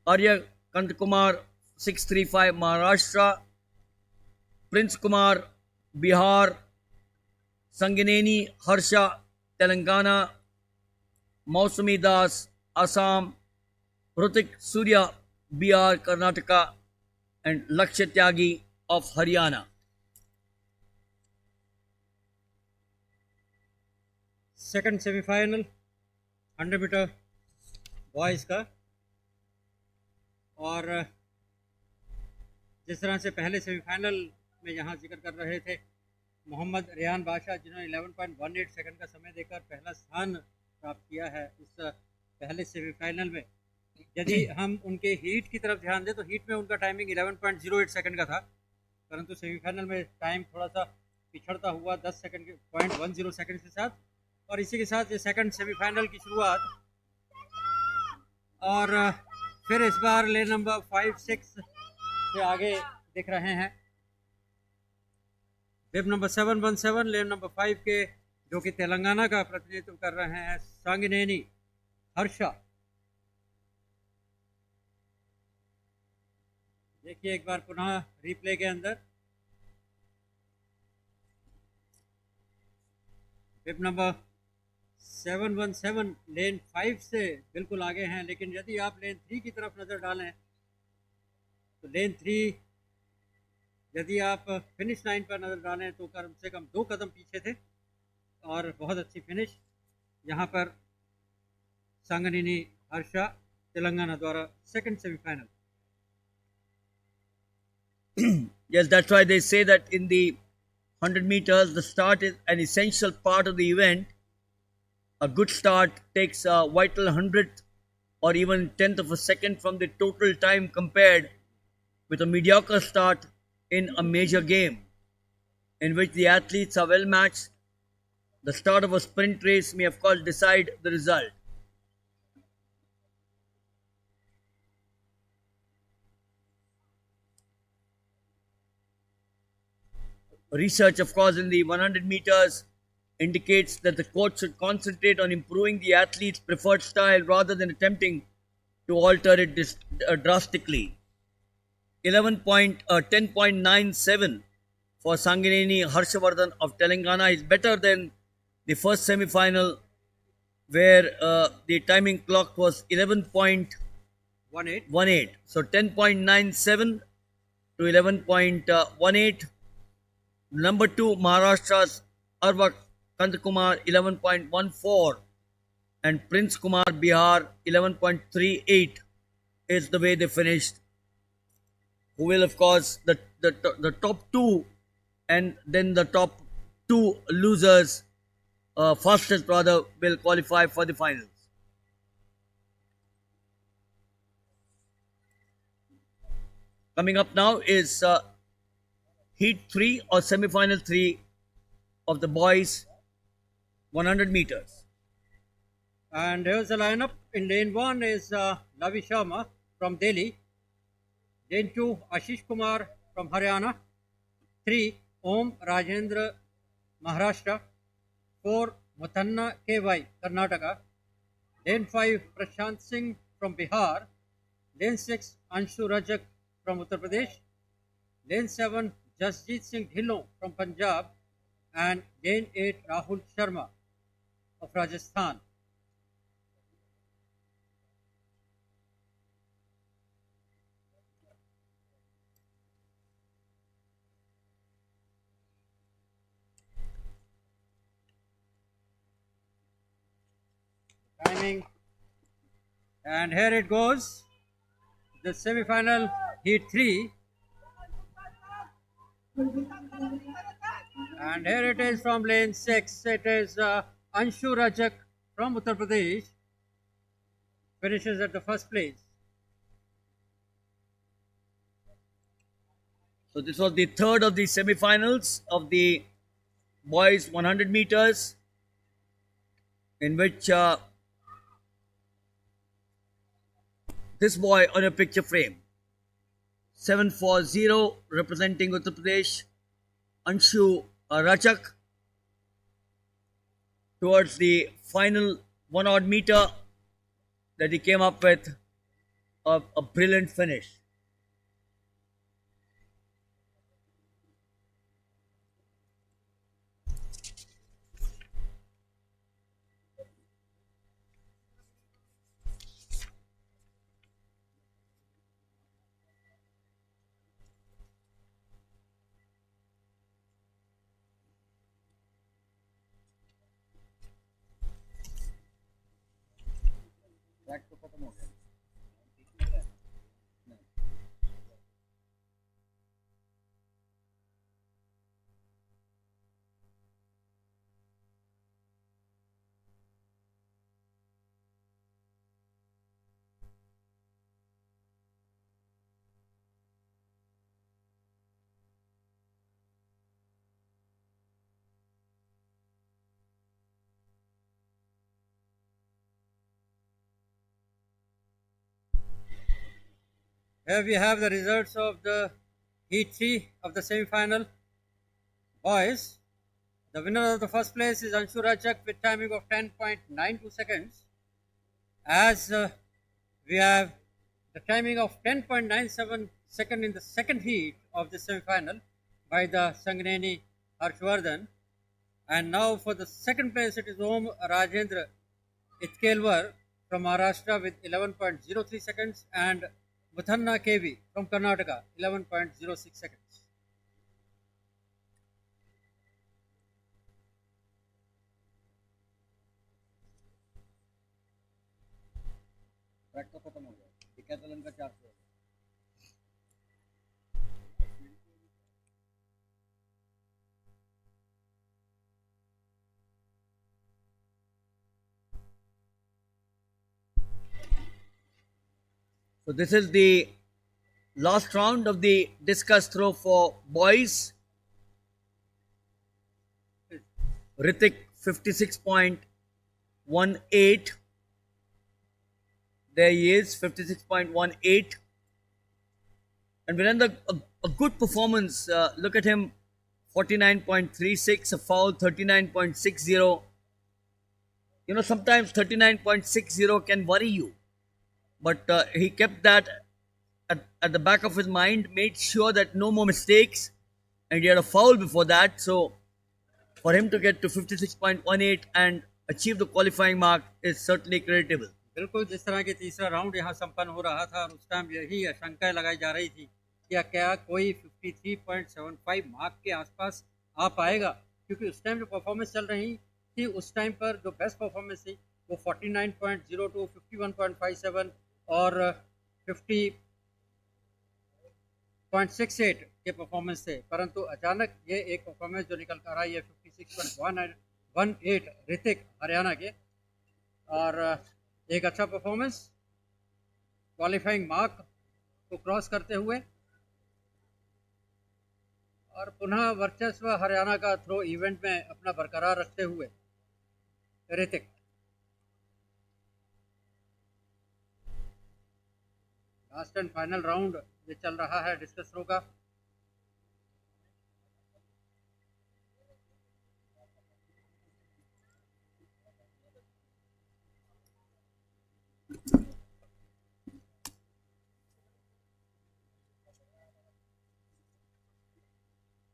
Arya Kantakumar 635 Maharashtra, Prince Kumar Bihar, Sangineni Harsha Telangana, Mausami Das Assam, Hrutik Surya BR Karnataka, and Lakshya Tyagi of Haryana. Second semifinal 100 meter boys का, और जिस तरह से पहले semifinal में यहाँ जिक्र कर रहे थे, मोहम्मद रेयान बादशाह जिन्होंने 11.18 सेकंड का समय देकर पहला स्थान प्राप्त किया है इस पहले सेमीफाइनल में। यदि हम उनके हीट की तरफ ध्यान दें तो हीट में उनका टाइमिंग 11.08 सेकंड का था, परंतु सेमीफाइनल में टाइम थोड़ा सा पिछड़ता हुआ 10 सेकंड के 0.10 सेकंड के साथ। और इसी के साथ ये सेकंड सेमीफाइनल की शुरुआत, और फिर इस बार लेन नंबर 5-6 से आगे दिख रहे हैं वेब नंबर 717 लेन नंबर 5 के, जो कि तेलंगाना का प्रतिनिधित्व कर रहे हैं, सांगिनेनी हर्षा। देखिए एक बार पुनः रिप्ले के अंदर वेब नंबर 717 लेन 5 से बिल्कुल आगे हैं, लेकिन यदि आप लेन 3 की तरफ नज़र डालें तो लेन 3, यदि आप फिनिश लाइन पर नज़र डालें तो कम से कम 2 कदम पीछे थे, और बहुत अच्छी फिनिश यहाँ पर सांगनेनी हर्षा तेलंगाना द्वारा second semifinal. Yes, that's why they say that in the 100 meters, the start is an essential part of the event. A good start takes a vital 100th or even 10th of a second from the total time compared with a mediocre start in a major game in which the athletes are well matched. The start of a sprint race may of course decide the result. Research, of course, in the 100 meters indicates that the coach should concentrate on improving the athlete's preferred style rather than attempting to alter it drastically. 10.97 for Sangineni Harshavardhan of Telangana is better than the first semi-final where the timing clock was 18. 11.18. So 10.97 to 11.18. Number 2, Maharashtra's Arva Kandakumar 11.14 and Prince Kumar Bihar 11.38 is the way they finished. Who will, of course, the top two and then the top two losers, fastest rather, will qualify for the finals. Coming up now is Heat 3 or Semi Final 3 of the boys 100 meters. And here's the lineup. In lane 1 is Navi Sharma from Delhi. Lane 2, Ashish Kumar from Haryana. 3, Om Rajendra, Maharashtra. 4, Muthanna KY, Karnataka. Lane 5, Prashant Singh from Bihar. Lane 6, Anshu Rajak from Uttar Pradesh. Lane 7, Jasjeet Singh Dhillon from Punjab. And Lane 8, Rahul Sharma of Rajasthan. Timing, and here it goes, the semi-final heat 3, and here it is from lane 6. It is Anshu Rajak from Uttar Pradesh, finishes at the first place. So this was the third of the semi-finals of the boys 100 meters, in which this boy on a picture frame, 740, representing Uttar Pradesh, Anshu Rajak, towards the final 1 odd meter that he came up with a brilliant finish. Here we have the results of the heat 3 of the semi-final boys. The winner of the first place is Anshu Rajak with timing of 10.92 seconds. As we have the timing of 10.97 second in the second heat of the semi-final by the Sangneni Harshvardhan. And now for the second place, it is Om Rajendra Itkelwar from Maharashtra with 11.03 seconds and Muthanna KV from Karnataka 11.06 seconds. So this is the last round of the discus throw for boys. Ritik 56.18. There he is, 56.18. And Virendra, a good performance. Look at him, 49.36, a foul, 39.60. You know, sometimes 39.60 can worry you. But he kept that at the back of his mind, made sure that no more mistakes, and he had a foul before that. So for him to get to 56.18 and achieve the qualifying mark is certainly creditable. बिल्कुल जिस तरह की तीसरा round यहाँ संपन्न हो रहा था और उस टाइम यही आशंकाएं लगाई जा रही थी कि क्या कोई 53.75 मार्क के आसपास आ पाएगा, क्योंकि उस टाइम जो परफॉर्मेंस चल रही थी उस टाइम पर जो बेस्ट परफॉर्मेंस थी वो 49.02, 51.57 और 50.68 के परफॉर्मेंस थे। परंतु अचानक ये एक परफॉर्मेंस जो निकल कर आई है 56.18 ऋतिक हरियाणा के, और एक अच्छा परफॉर्मेंस क्वालिफाइंग मार्क को क्रॉस करते हुए, और पुनः वर्चस्व हरियाणा का थ्रो इवेंट में अपना बरकरार रखते हुए Hrithik. Last and final round ये चल रहा है डिस्कस थ्रो का।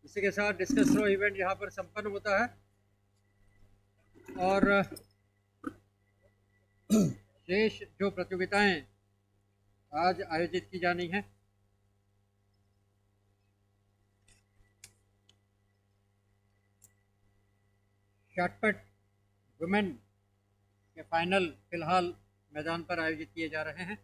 इसी के साथ डिस्कस थ्रो इवेंट यहाँ पर संपन्न होता है और शेष जो प्रतियोगिताएं आज आयोजित की जानी है शॉटपट वुमेन के फाइनल फिलहाल मैदान पर आयोजित किए जा रहे हैं।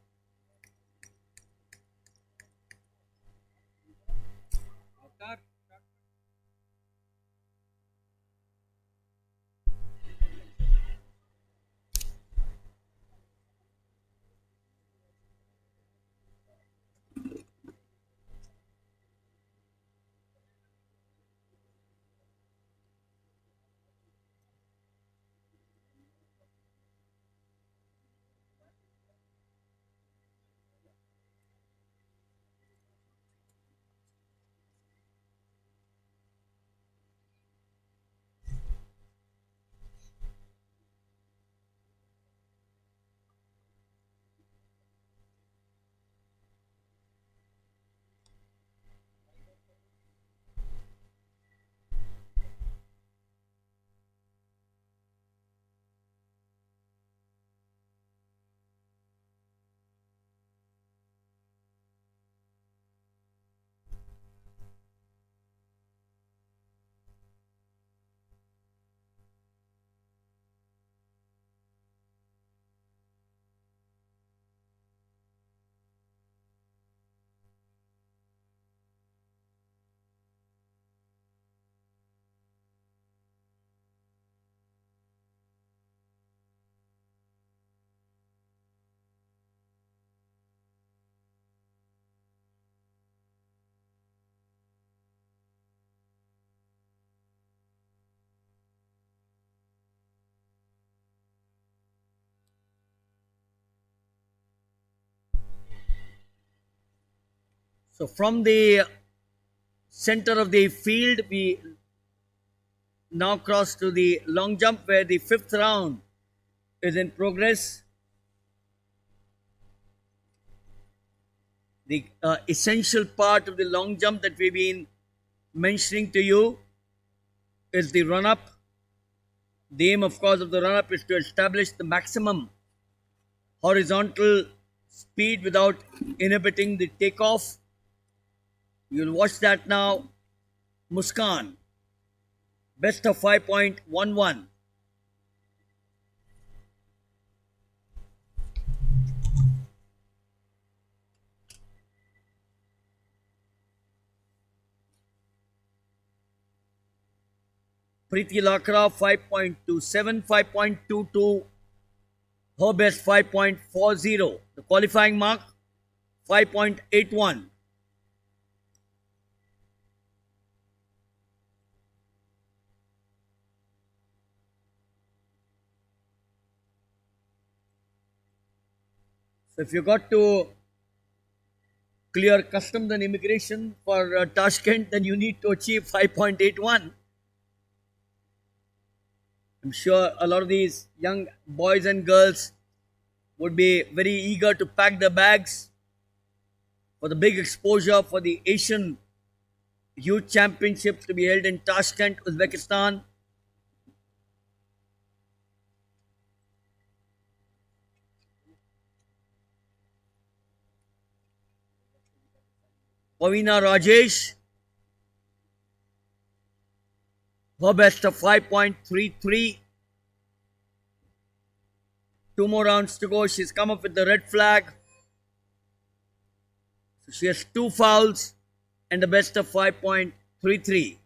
So from the center of the field, we now cross to the long jump where the fifth round is in progress. The essential part of the long jump that we've been mentioning to you is the run up. The aim, of course, of the run up is to establish the maximum horizontal speed without inhibiting the takeoff. You'll watch that now. Muskan, best of 5.11. Preeti Lakra 5.27, 5.22. Her best 5.40. The qualifying mark 5.81. So if you got to clear customs and immigration for Tashkent, then you need to achieve 5.81. I'm sure a lot of these young boys and girls would be very eager to pack their bags for the big exposure for the Asian Youth Championships to be held in Tashkent, Uzbekistan. Pavina Rajesh, her best of 5.33. 2 more rounds to go. She's come up with the red flag. So she has 2 fouls and a best of 5.33.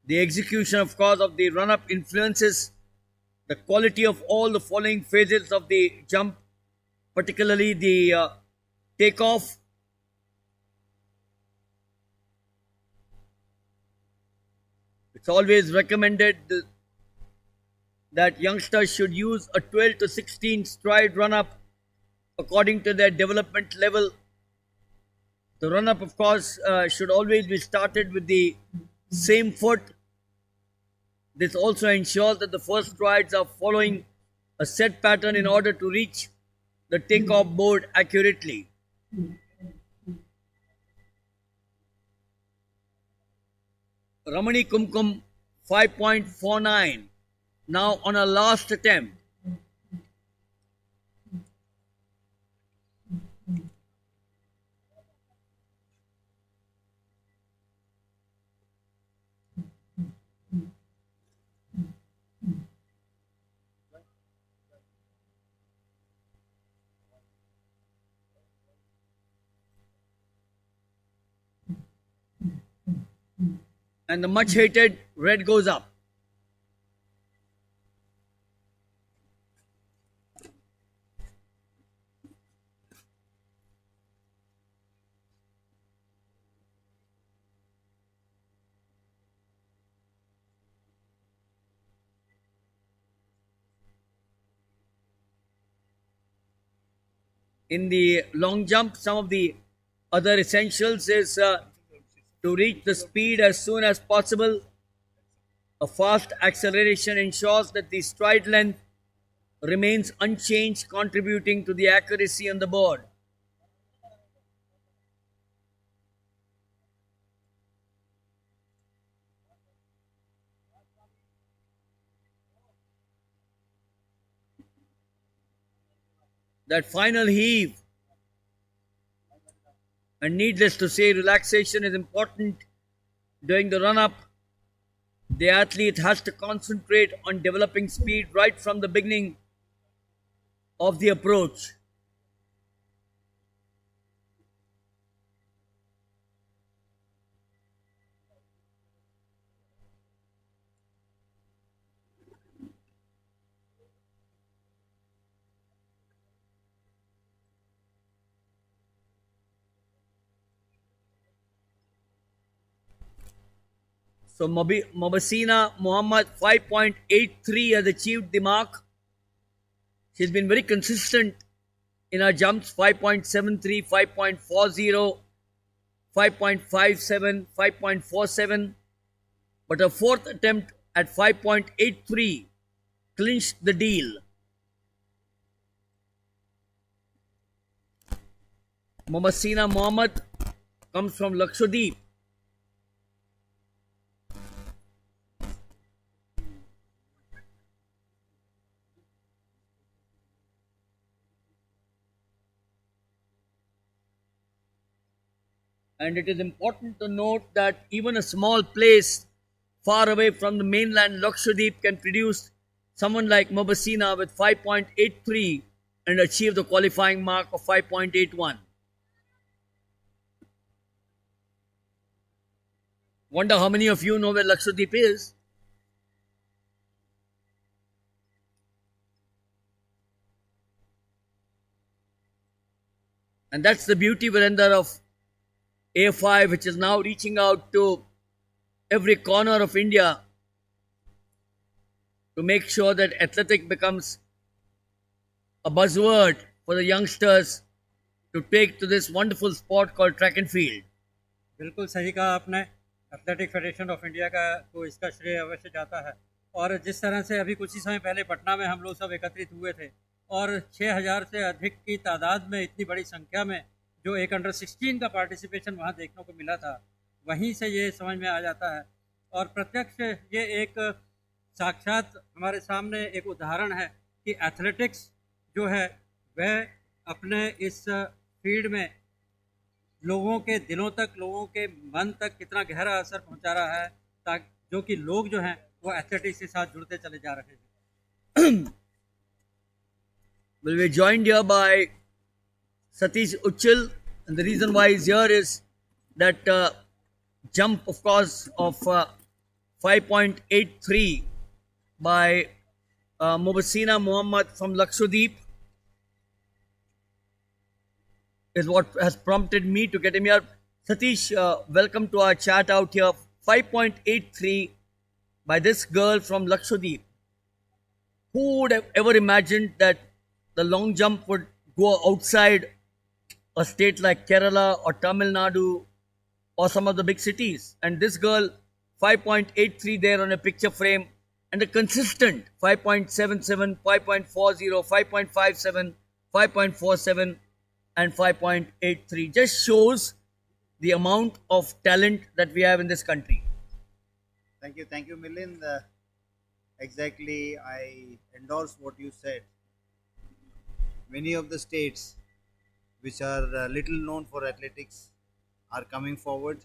The execution, of course, of the run-up influences the quality of all the following phases of the jump, particularly the takeoff. It's always recommended that youngsters should use a 12 to 16 stride run-up according to their development level. The run-up, of course, should always be started with the same foot. This also ensures that the first strides are following a set pattern in order to reach the takeoff board accurately. Ramani Kumkum 5.49, now on her last attempt. And the much hated red goes up. In the long jump, some of the other essentials is to reach the speed as soon as possible. A fast acceleration ensures that the stride length remains unchanged, contributing to the accuracy on the board. That final heave, and needless to say, relaxation is important during the run-up. The athlete has to concentrate on developing speed right from the beginning of the approach. So Mobasina Muhammad 5.83 has achieved the mark. She's been very consistent in her jumps: 5.73, 5.40, 5.57, 5.47. But her fourth attempt at 5.83 clinched the deal. Mobasina Muhammad comes from Lakshadweep. And it is important to note that even a small place far away from the mainland Lakshadweep can produce someone like Mobasina with 5.83 and achieve the qualifying mark of 5.81. Wonder how many of you know where Lakshadweep is? And that's the beauty, Virender, of AFI, which is now reaching out to every corner of India to make sure that athletic becomes a buzzword for the youngsters to take to this wonderful sport called track and field. बिल्कुल सही कहा आपने। Athletic federation of India का को इसका श्रेय अवश्य जाता है। और जिस तरह से अभी कुछ ही समय पहले पटना में हम लोग सब एकत्रित हुए थे और 6000 से अधिक की तादाद में, इतनी बड़ी संख्या में जो एक अंडर 16 का पार्टिसिपेशन वहाँ देखने को मिला था, वहीं से ये समझ में आ जाता है। और प्रत्यक्ष ये एक साक्षात हमारे सामने एक उदाहरण है कि एथलेटिक्स जो है वह अपने इस फील्ड में लोगों के दिलों तक, लोगों के मन तक कितना गहरा असर पहुंचा रहा है, ताकि जो कि लोग जो हैं वो एथलेटिक्स के साथ जुड़ते चले जा रहे हैं। Well, we're joined here by Satish Uchil, and the reason why he's here is that jump, of course, of 5.83 by Mubasina Muhammad from Lakshadweep is what has prompted me to get him here. Satish, welcome to our chat out here. 5.83 by this girl from Lakshadweep. Who would have ever imagined that the long jump would go outside a state like Kerala or Tamil Nadu or some of the big cities? And this girl, 5.83 there on a picture frame, and a consistent 5.77, 5.40, 5.57, 5.47, and 5.83 just shows the amount of talent that we have in this country. Thank you, Milind. Exactly, I endorse what you said. Many of the states which are little known for athletics are coming forward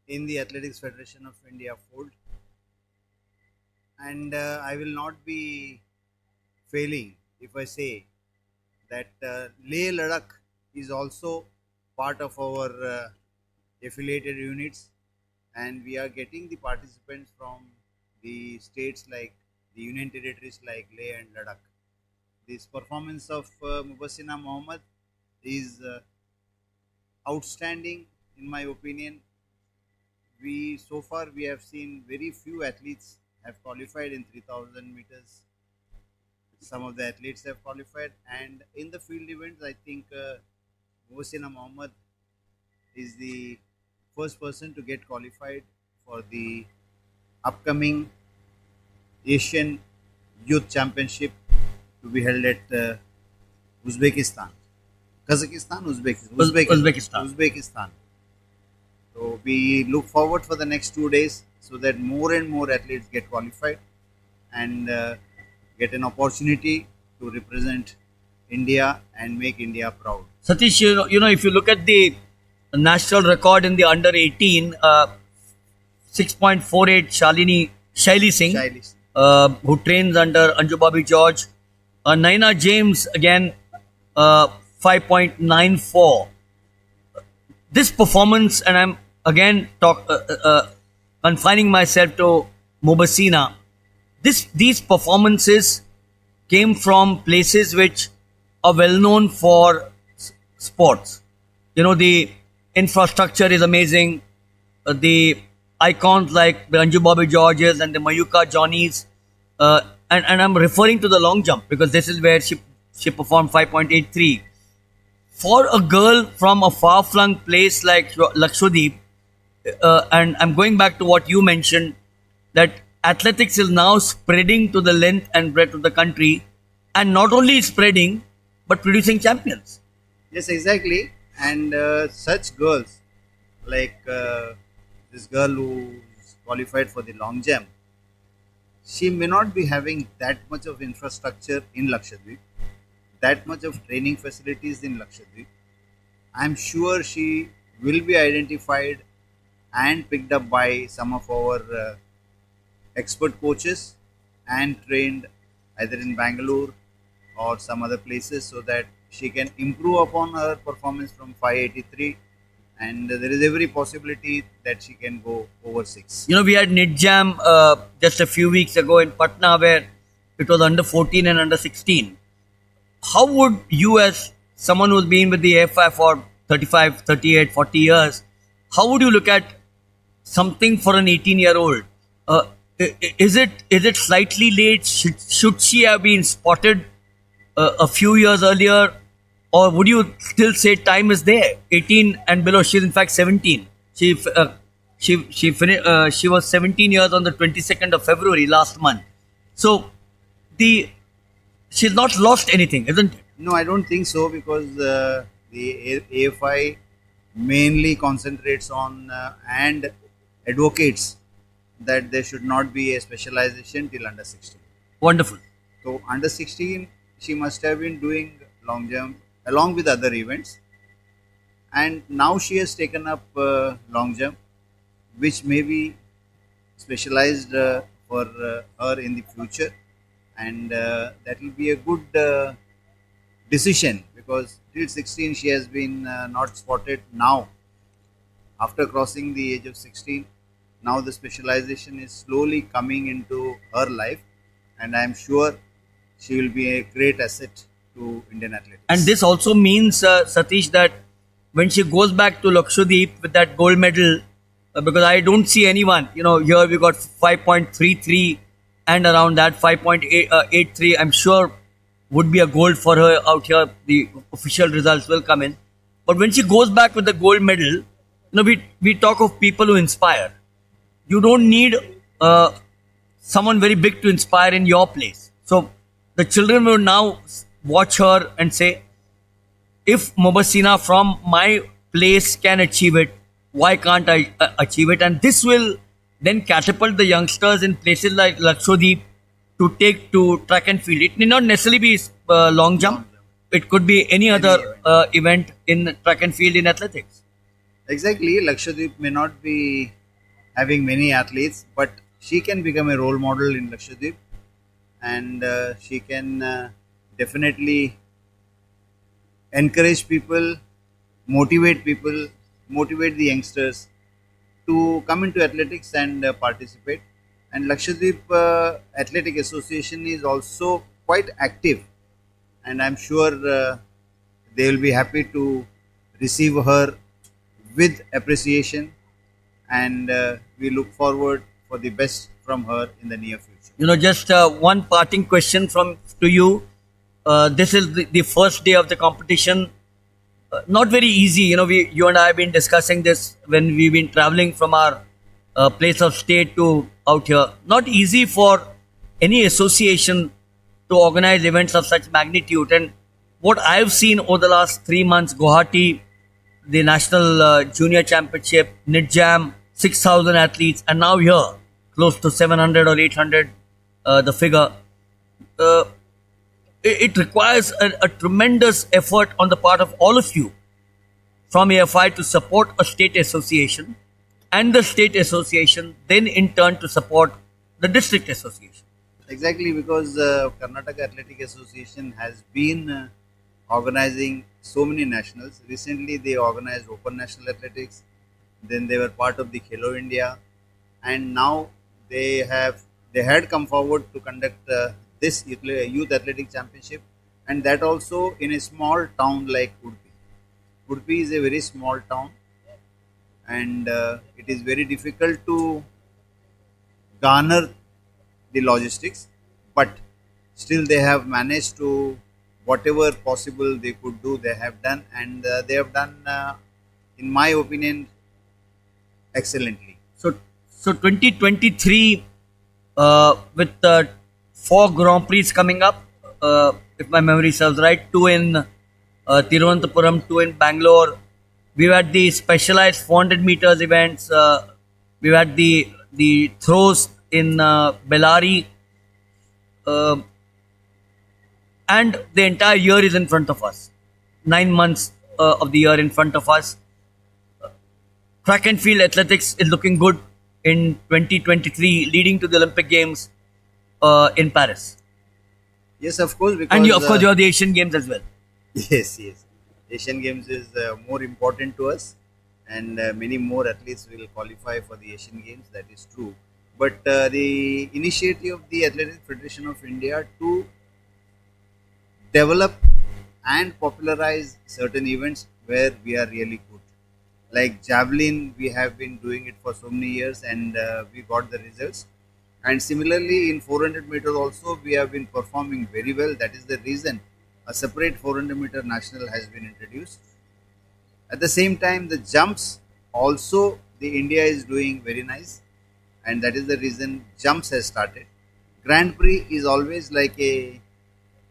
in the Athletics Federation of India fold, and I will not be failing if I say that Leh Ladakh is also part of our affiliated units, and we are getting the participants from the states like the Union Territories like Leh and Ladakh. This performance of Mubasina Muhammad is outstanding in my opinion. So far we have seen very few athletes have qualified in 3000 meters. Some of the athletes have qualified, and in the field events I think Mubasina Muhammad is the first person to get qualified for the upcoming Asian Youth Championship to be held at Uzbekistan. Uzbekistan. So we look forward for the next 2 days so that more and more athletes get qualified and get an opportunity to represent India and make India proud. Satish, if you look at the national record in the under 18, 6.48 Shaili Singh, who trains under Anju Bobby George. Naina James again, 5.94. This performance, and I'm again confining myself to Mubasina. These performances came from places which are well known for sports. The infrastructure is amazing. The icons like the Anju Bobby Georges and the Mayuka Johnnies, and I'm referring to the long jump because this is where she performed 5.83. For a girl from a far-flung place like Lakshadweep, and I'm going back to what you mentioned, that athletics is now spreading to the length and breadth of the country, and not only spreading, but producing champions. Yes, exactly. And such girls like this girl who's qualified for the long jump, she may not be having that much of infrastructure in Lakshadweep, that much of training facilities in Lakshadweep. I'm sure she will be identified and picked up by some of our expert coaches and trained either in Bangalore or some other places so that she can improve upon her performance from 583, and there is every possibility that she can go over 6. We had NITJAM just a few weeks ago in Patna where it was under 14 and under 16. How would you, as someone who's been with the AFI for 35, 38, 40 years, how would you look at something for an 18-year-old? Is it slightly late? Should she have been spotted a few years earlier? Or would you still say time is there? 18 and below. She's in fact 17. She was 17 years on the 22nd of February last month. So she's not lost anything, isn't it? No, I don't think so, because the AFI mainly concentrates on and advocates that there should not be a specialization till under 16. Wonderful. So under 16, she must have been doing long jump along with other events, and now she has taken up long jump, which may be specialized for her in the future, and that will be a good decision, because till 16 she has been not spotted. Now, after crossing the age of 16, now the specialization is slowly coming into her life, and I am sure she will be a great asset to Indian athletics. And this also means, Satish, that when she goes back to Lakshadweep with that gold medal, because I don't see anyone, here we got 5.33 and around that 5.83, I'm sure would be a gold for her out here. The official results will come in. But when she goes back with the gold medal, we talk of people who inspire. You don't need someone very big to inspire in your place. So the children will now watch her and say, if Mobasina from my place can achieve it, why can't I achieve it? And this will then catapult the youngsters in places like Lakshadweep to take to track and field. It need not necessarily be long jump. It could be any other event in track and field in athletics. Exactly, Lakshadweep may not be having many athletes, but she can become a role model in Lakshadweep, and she can definitely encourage people, motivate the youngsters to come into athletics and participate. And Lakshadweep Athletic Association is also quite active, and I'm sure they will be happy to receive her with appreciation, and we look forward for the best from her in the near future. Just one parting question to you. This is the first day of the competition. Not very easy. You and I have been discussing this when we've been traveling from our place of stay to out here. Not easy for any association to organize events of such magnitude. And what I've seen over the last 3 months, Guwahati, the National Junior Championship, NITJAM, 6,000 athletes, and now here, close to 700 or 800, the figure. It requires a tremendous effort on the part of all of you from AFI to support a state association, and the state association then in turn to support the district association. Exactly, because Karnataka Athletic Association has been organizing so many nationals. Recently, they organized Open National Athletics. Then they were part of the Khelo India, and now they had come forward to conduct this Youth Athletic Championship, and that also in a small town like Udupi. Udupi is a very small town, and it is very difficult to garner the logistics, but still they have managed to, whatever possible they could do, they have done, and they have done, in my opinion, excellently. So 2023 with 4 Grand Prix coming up, if my memory serves right, 2 in Tiruvananthapuram, 2 in Bangalore. We've had the specialized 400 meters events. We've had the throws in Bellary. And the entire year is in front of us. 9 months of the year in front of us. Track and field athletics is looking good in 2023, leading to the Olympic Games in Paris. Yes, of course. Because, And of course, you're the Asian Games as well. Yes. Asian Games is more important to us, and many more athletes will qualify for the Asian Games. That is true. But the initiative of the Athletic Federation of India to develop and popularize certain events where we are really good. Like javelin, we have been doing it for so many years, and we got the results. And similarly, in 400 meters also, we have been performing very well. That is the reason a separate 400 meter national has been introduced. At the same time, the jumps also, the India is doing very nice, and that is the reason jumps has started. Grand Prix is always like a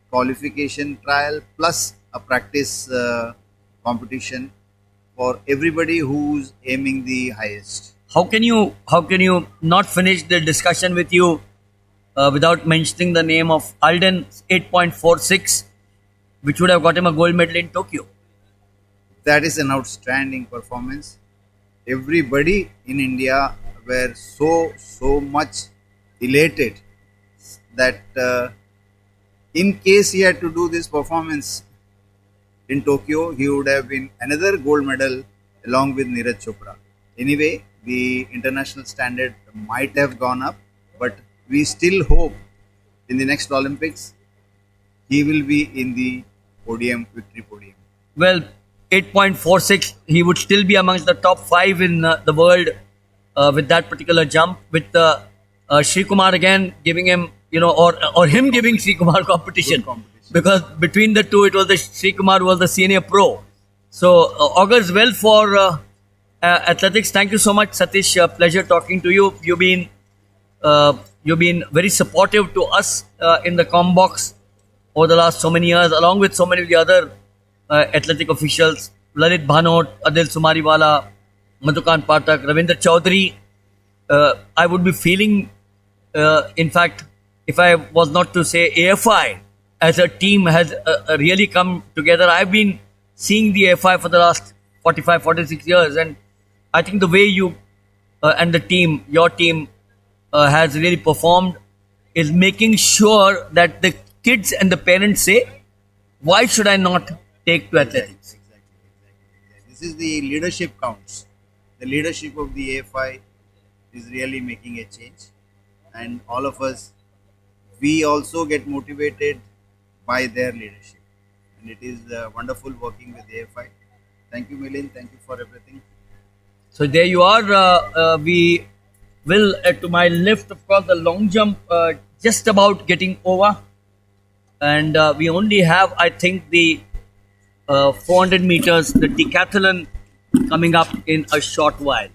qualification trial plus a practice competition for everybody who's aiming the highest. how can you not finish the discussion with you without mentioning the name of Alden 8.46, which would have got him a gold medal in Tokyo. That is an outstanding performance. Everybody in India were so much elated that in case he had to do this performance in Tokyo, he would have been another gold medal along with Neeraj Chopra. Anyway, the international standard might have gone up, but we still hope in the next Olympics he will be in the victory podium. Well, 8.46, he would still be amongst the top five in the world with that particular jump. With Sri Kumar again giving him, or him giving Sri Kumar competition. Good competition. Because between the two, it was the Sri Kumar who was the senior pro. So augurs well for athletics. Thank you so much, Satish. Pleasure talking to you. You've been very supportive to us in the Combox over the last so many years, along with so many of the other athletic officials, Lalit Bhanot, Adil Sumariwala, Madhukant Pathak, Ravindra Chaudhary. I would be feeling, in fact, if I was not to say AFI as a team has really come together. I've been seeing the AFI for the last 45, 46 years, and I think the way you and the team, your team, has really performed is making sure that the kids and the parents say, why should I not take to athletics? Exactly. This is the leadership counts. The leadership of the AFI is really making a change, and all of us, we also get motivated by their leadership, and it is wonderful working with AFI. Thank you, Milind. Thank you for everything. So there you are. We will, to my left, of course, the long jump just about getting over. And we only have, I think, the 400 meters, the decathlon coming up in a short while.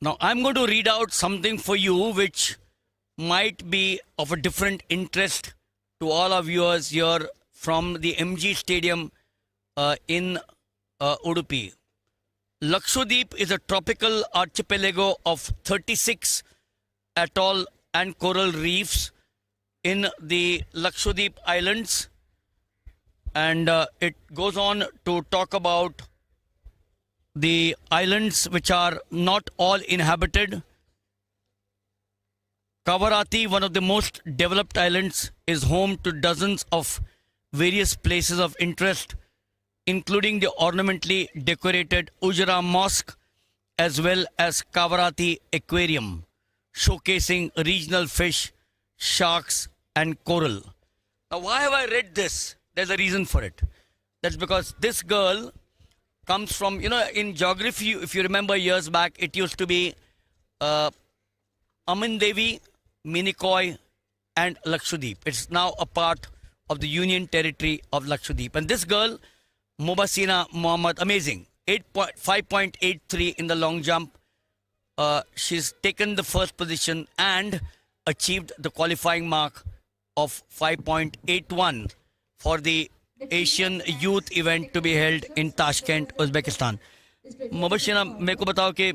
Now, I'm going to read out something for you which might be of a different interest to all our viewers here from the MG Stadium in Udupi. Lakshadweep is a tropical archipelago of 36 atoll and coral reefs in the Lakshadweep Islands. And it goes on to talk about the islands which are not all inhabited. Kavarati, one of the most developed islands, is home to dozens of various places of interest, including the ornamentally decorated Ujra Mosque as well as Kavarati Aquarium, showcasing regional fish, sharks and coral. Now, why have I read this? There's a reason for it. That's because this girl comes from, in geography, if you remember years back, it used to be Amandevi, Minicoy and Lakshadweep. It's now a part of the Union Territory of Lakshadweep. And this girl, Mubasina Mohammed, amazing, 5.83 in the long jump. She's taken the first position and achieved the qualifying mark of 5.81 for the Asian Youth event to be held in Tashkent, Uzbekistan. Mubashina, मेरे को बताओ कि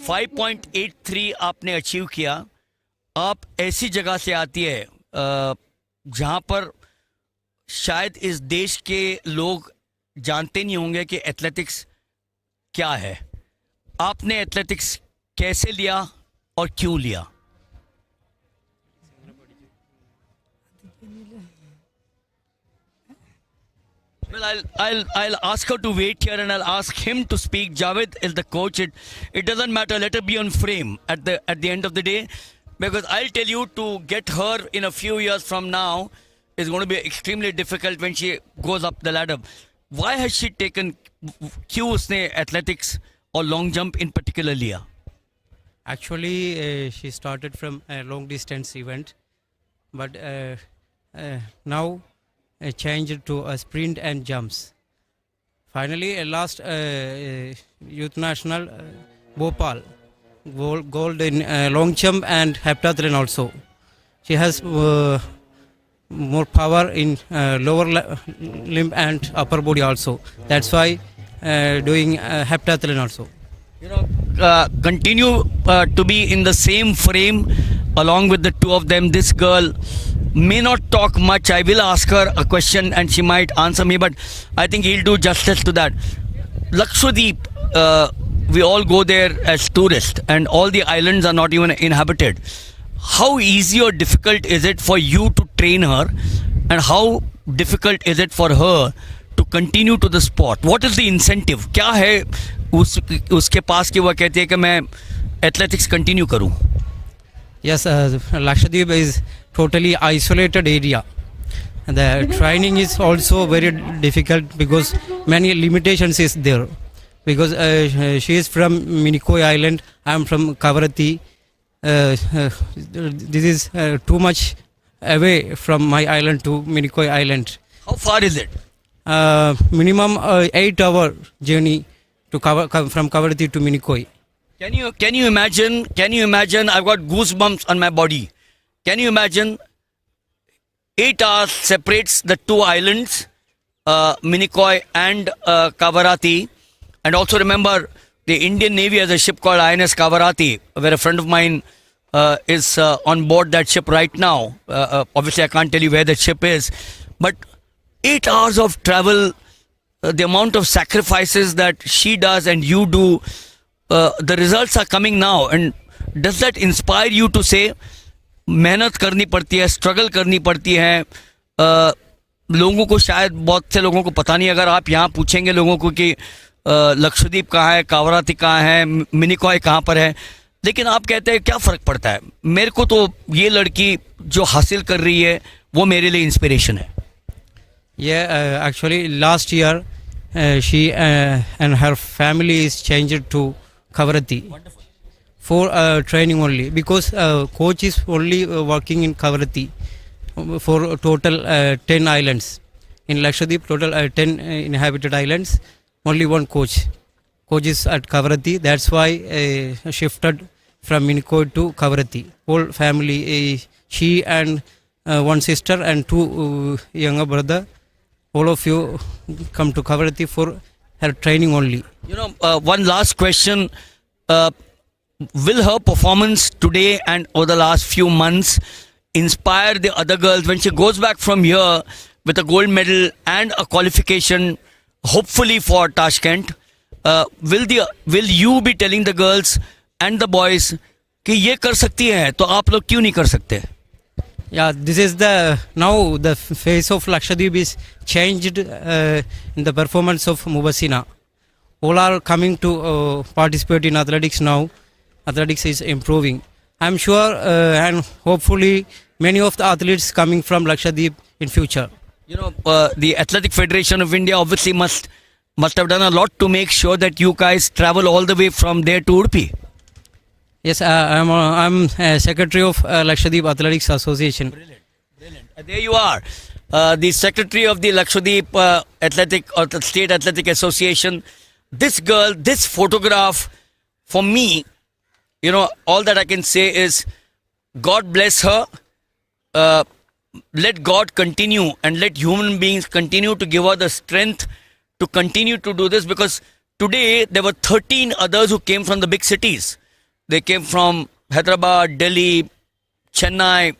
5.83 आपने achieve किया. आप ऐसी जगह से आती है जहाँ पर शायद इस देश के लोग जानते नहीं होंगे कि एथलेटिक्स क्या है. आपने एथलेटिक्स कैसे लिया और क्यों लिया? Well, I'll ask her to wait here and I'll ask him to speak. Javed is the coach. It doesn't matter. Let her be on frame at the end of the day, because I'll tell you, to get her in a few years from now is going to be extremely difficult when she goes up the ladder. Why has she taken, क्यों उसने athletics or long jump in particular लिया? Actually, she started from a long distance event, but now changed to a sprint and jumps. Finally, last Youth National, Bhopal, gold in long jump and heptathlon also. She has more power in lower limb and upper body also. That's why doing heptathlon also. Continue to be in the same frame along with the two of them. This girl may not talk much. I will ask her a question and she might answer me, but I think he'll do justice to that. Lakshadweep, we all go there as tourists and all the islands are not even inhabited. How easy or difficult is it for you to train her, and how difficult is it for her to continue to the sport? What is the incentive? क्या है उसके पास कि वह कहती है कि मैं athletics continue करूं? Yes, Lakshadweep is totally isolated area. The training is also very difficult because many limitations is there. Because she is from Minicoy Island, I am from Kavarati. This is too much away from my island to Minicoy Island. How far is it? Minimum 8-hour journey to from Kavarati to Minicoy. Can you imagine? I've got goosebumps on my body. Can you imagine? 8 hours separates the two islands, Minicoy and Kavarati. And also remember, the Indian Navy has a ship called INS Kavarati, where a friend of mine is on board that ship right now. Obviously, I can't tell you where that ship is. But 8 hours of travel, the amount of sacrifices that she does and you do, the results are coming now. And does that inspire you to say, मेहनत करनी पड़ती है, struggle करनी पड़ती है? लोगों को शायद, बहुत से लोगों को पता नहीं. अगर आप यहाँ पूछेंगे लोगों को कि लक्षद्वीप कहाँ है, कावराती कहाँ है, मिनिकॉय कहाँ पर है, लेकिन आप कहते हैं क्या फ़र्क पड़ता है? मेरे को तो ये लड़की जो हासिल कर रही है वो मेरे लिए इंस्पिरेशन है. Yeah, actually last year she and her family is changed to Kavarati. Wonderful. For training only, because coach is only working in Kavarati for total 10 islands. In Lakshadweep, total 10 inhabited islands, only one coach coaches at Kavarati. That's why shifted from Minikod to Kavarati. Whole family, she and one sister and two younger brother. All of you come to Kavarati for her training only. You know, one last question. Will her performance today and over the last few months inspire the other girls when she goes back from here with a gold medal and a qualification, hopefully for Tashkent? Will you be telling the girls and the boys कि ये कर सकती हैं तो आप लोग क्यों नहीं कर सकते? Yeah, this is now the face of Lakshadweep is changed in the performance of Mubasina. All are coming to participate in athletics now. Athletics is improving. I'm sure and hopefully many of the athletes coming from Lakshadweep in future. You know, the Athletic Federation of India obviously must have done a lot to make sure that you guys travel all the way from there to Udupi. Yes, I'm secretary of Lakshadweep Athletics Association. Brilliant. There you are, the secretary of the Lakshadweep Athletic or the State Athletic Association. This girl, this photograph, for me, you know, all that I can say is, God bless her. Let God continue and let human beings continue to give her the strength to continue to do this, because today there were 13 others who came from the big cities. They came from Hyderabad, Delhi, Chennai,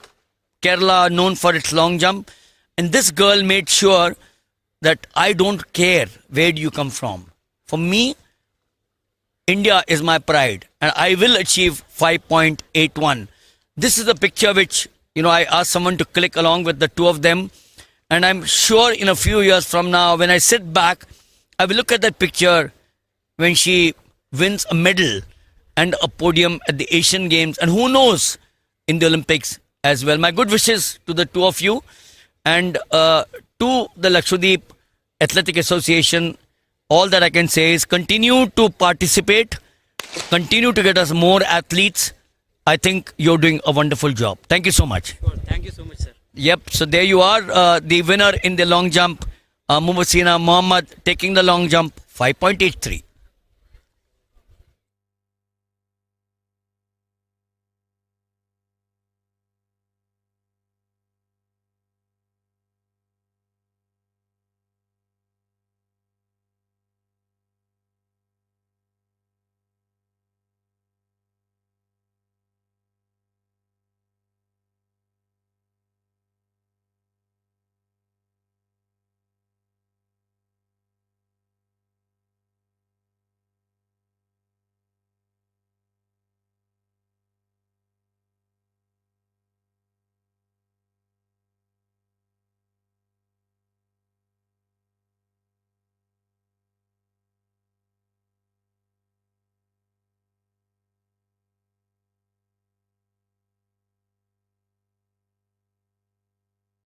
Kerala, known for its long jump. And this girl made sure that I don't care where do you come from. For me, India is my pride and I will achieve 5.81. This is the picture which, you know, I asked someone to click along with the two of them. And I'm sure in a few years from now, when I sit back, I will look at that picture when she wins a medal and a podium at the Asian Games, and who knows, in the Olympics as well. My good wishes to the two of you and to the Lakshadweep Athletic Association. All that I can say is continue to participate, continue to get us more athletes. I think you're doing a wonderful job. Thank you so much. Thank you so much, sir. Yep, so there you are, the winner in the long jump, Mubasina Mohammed, taking the long jump 5.83.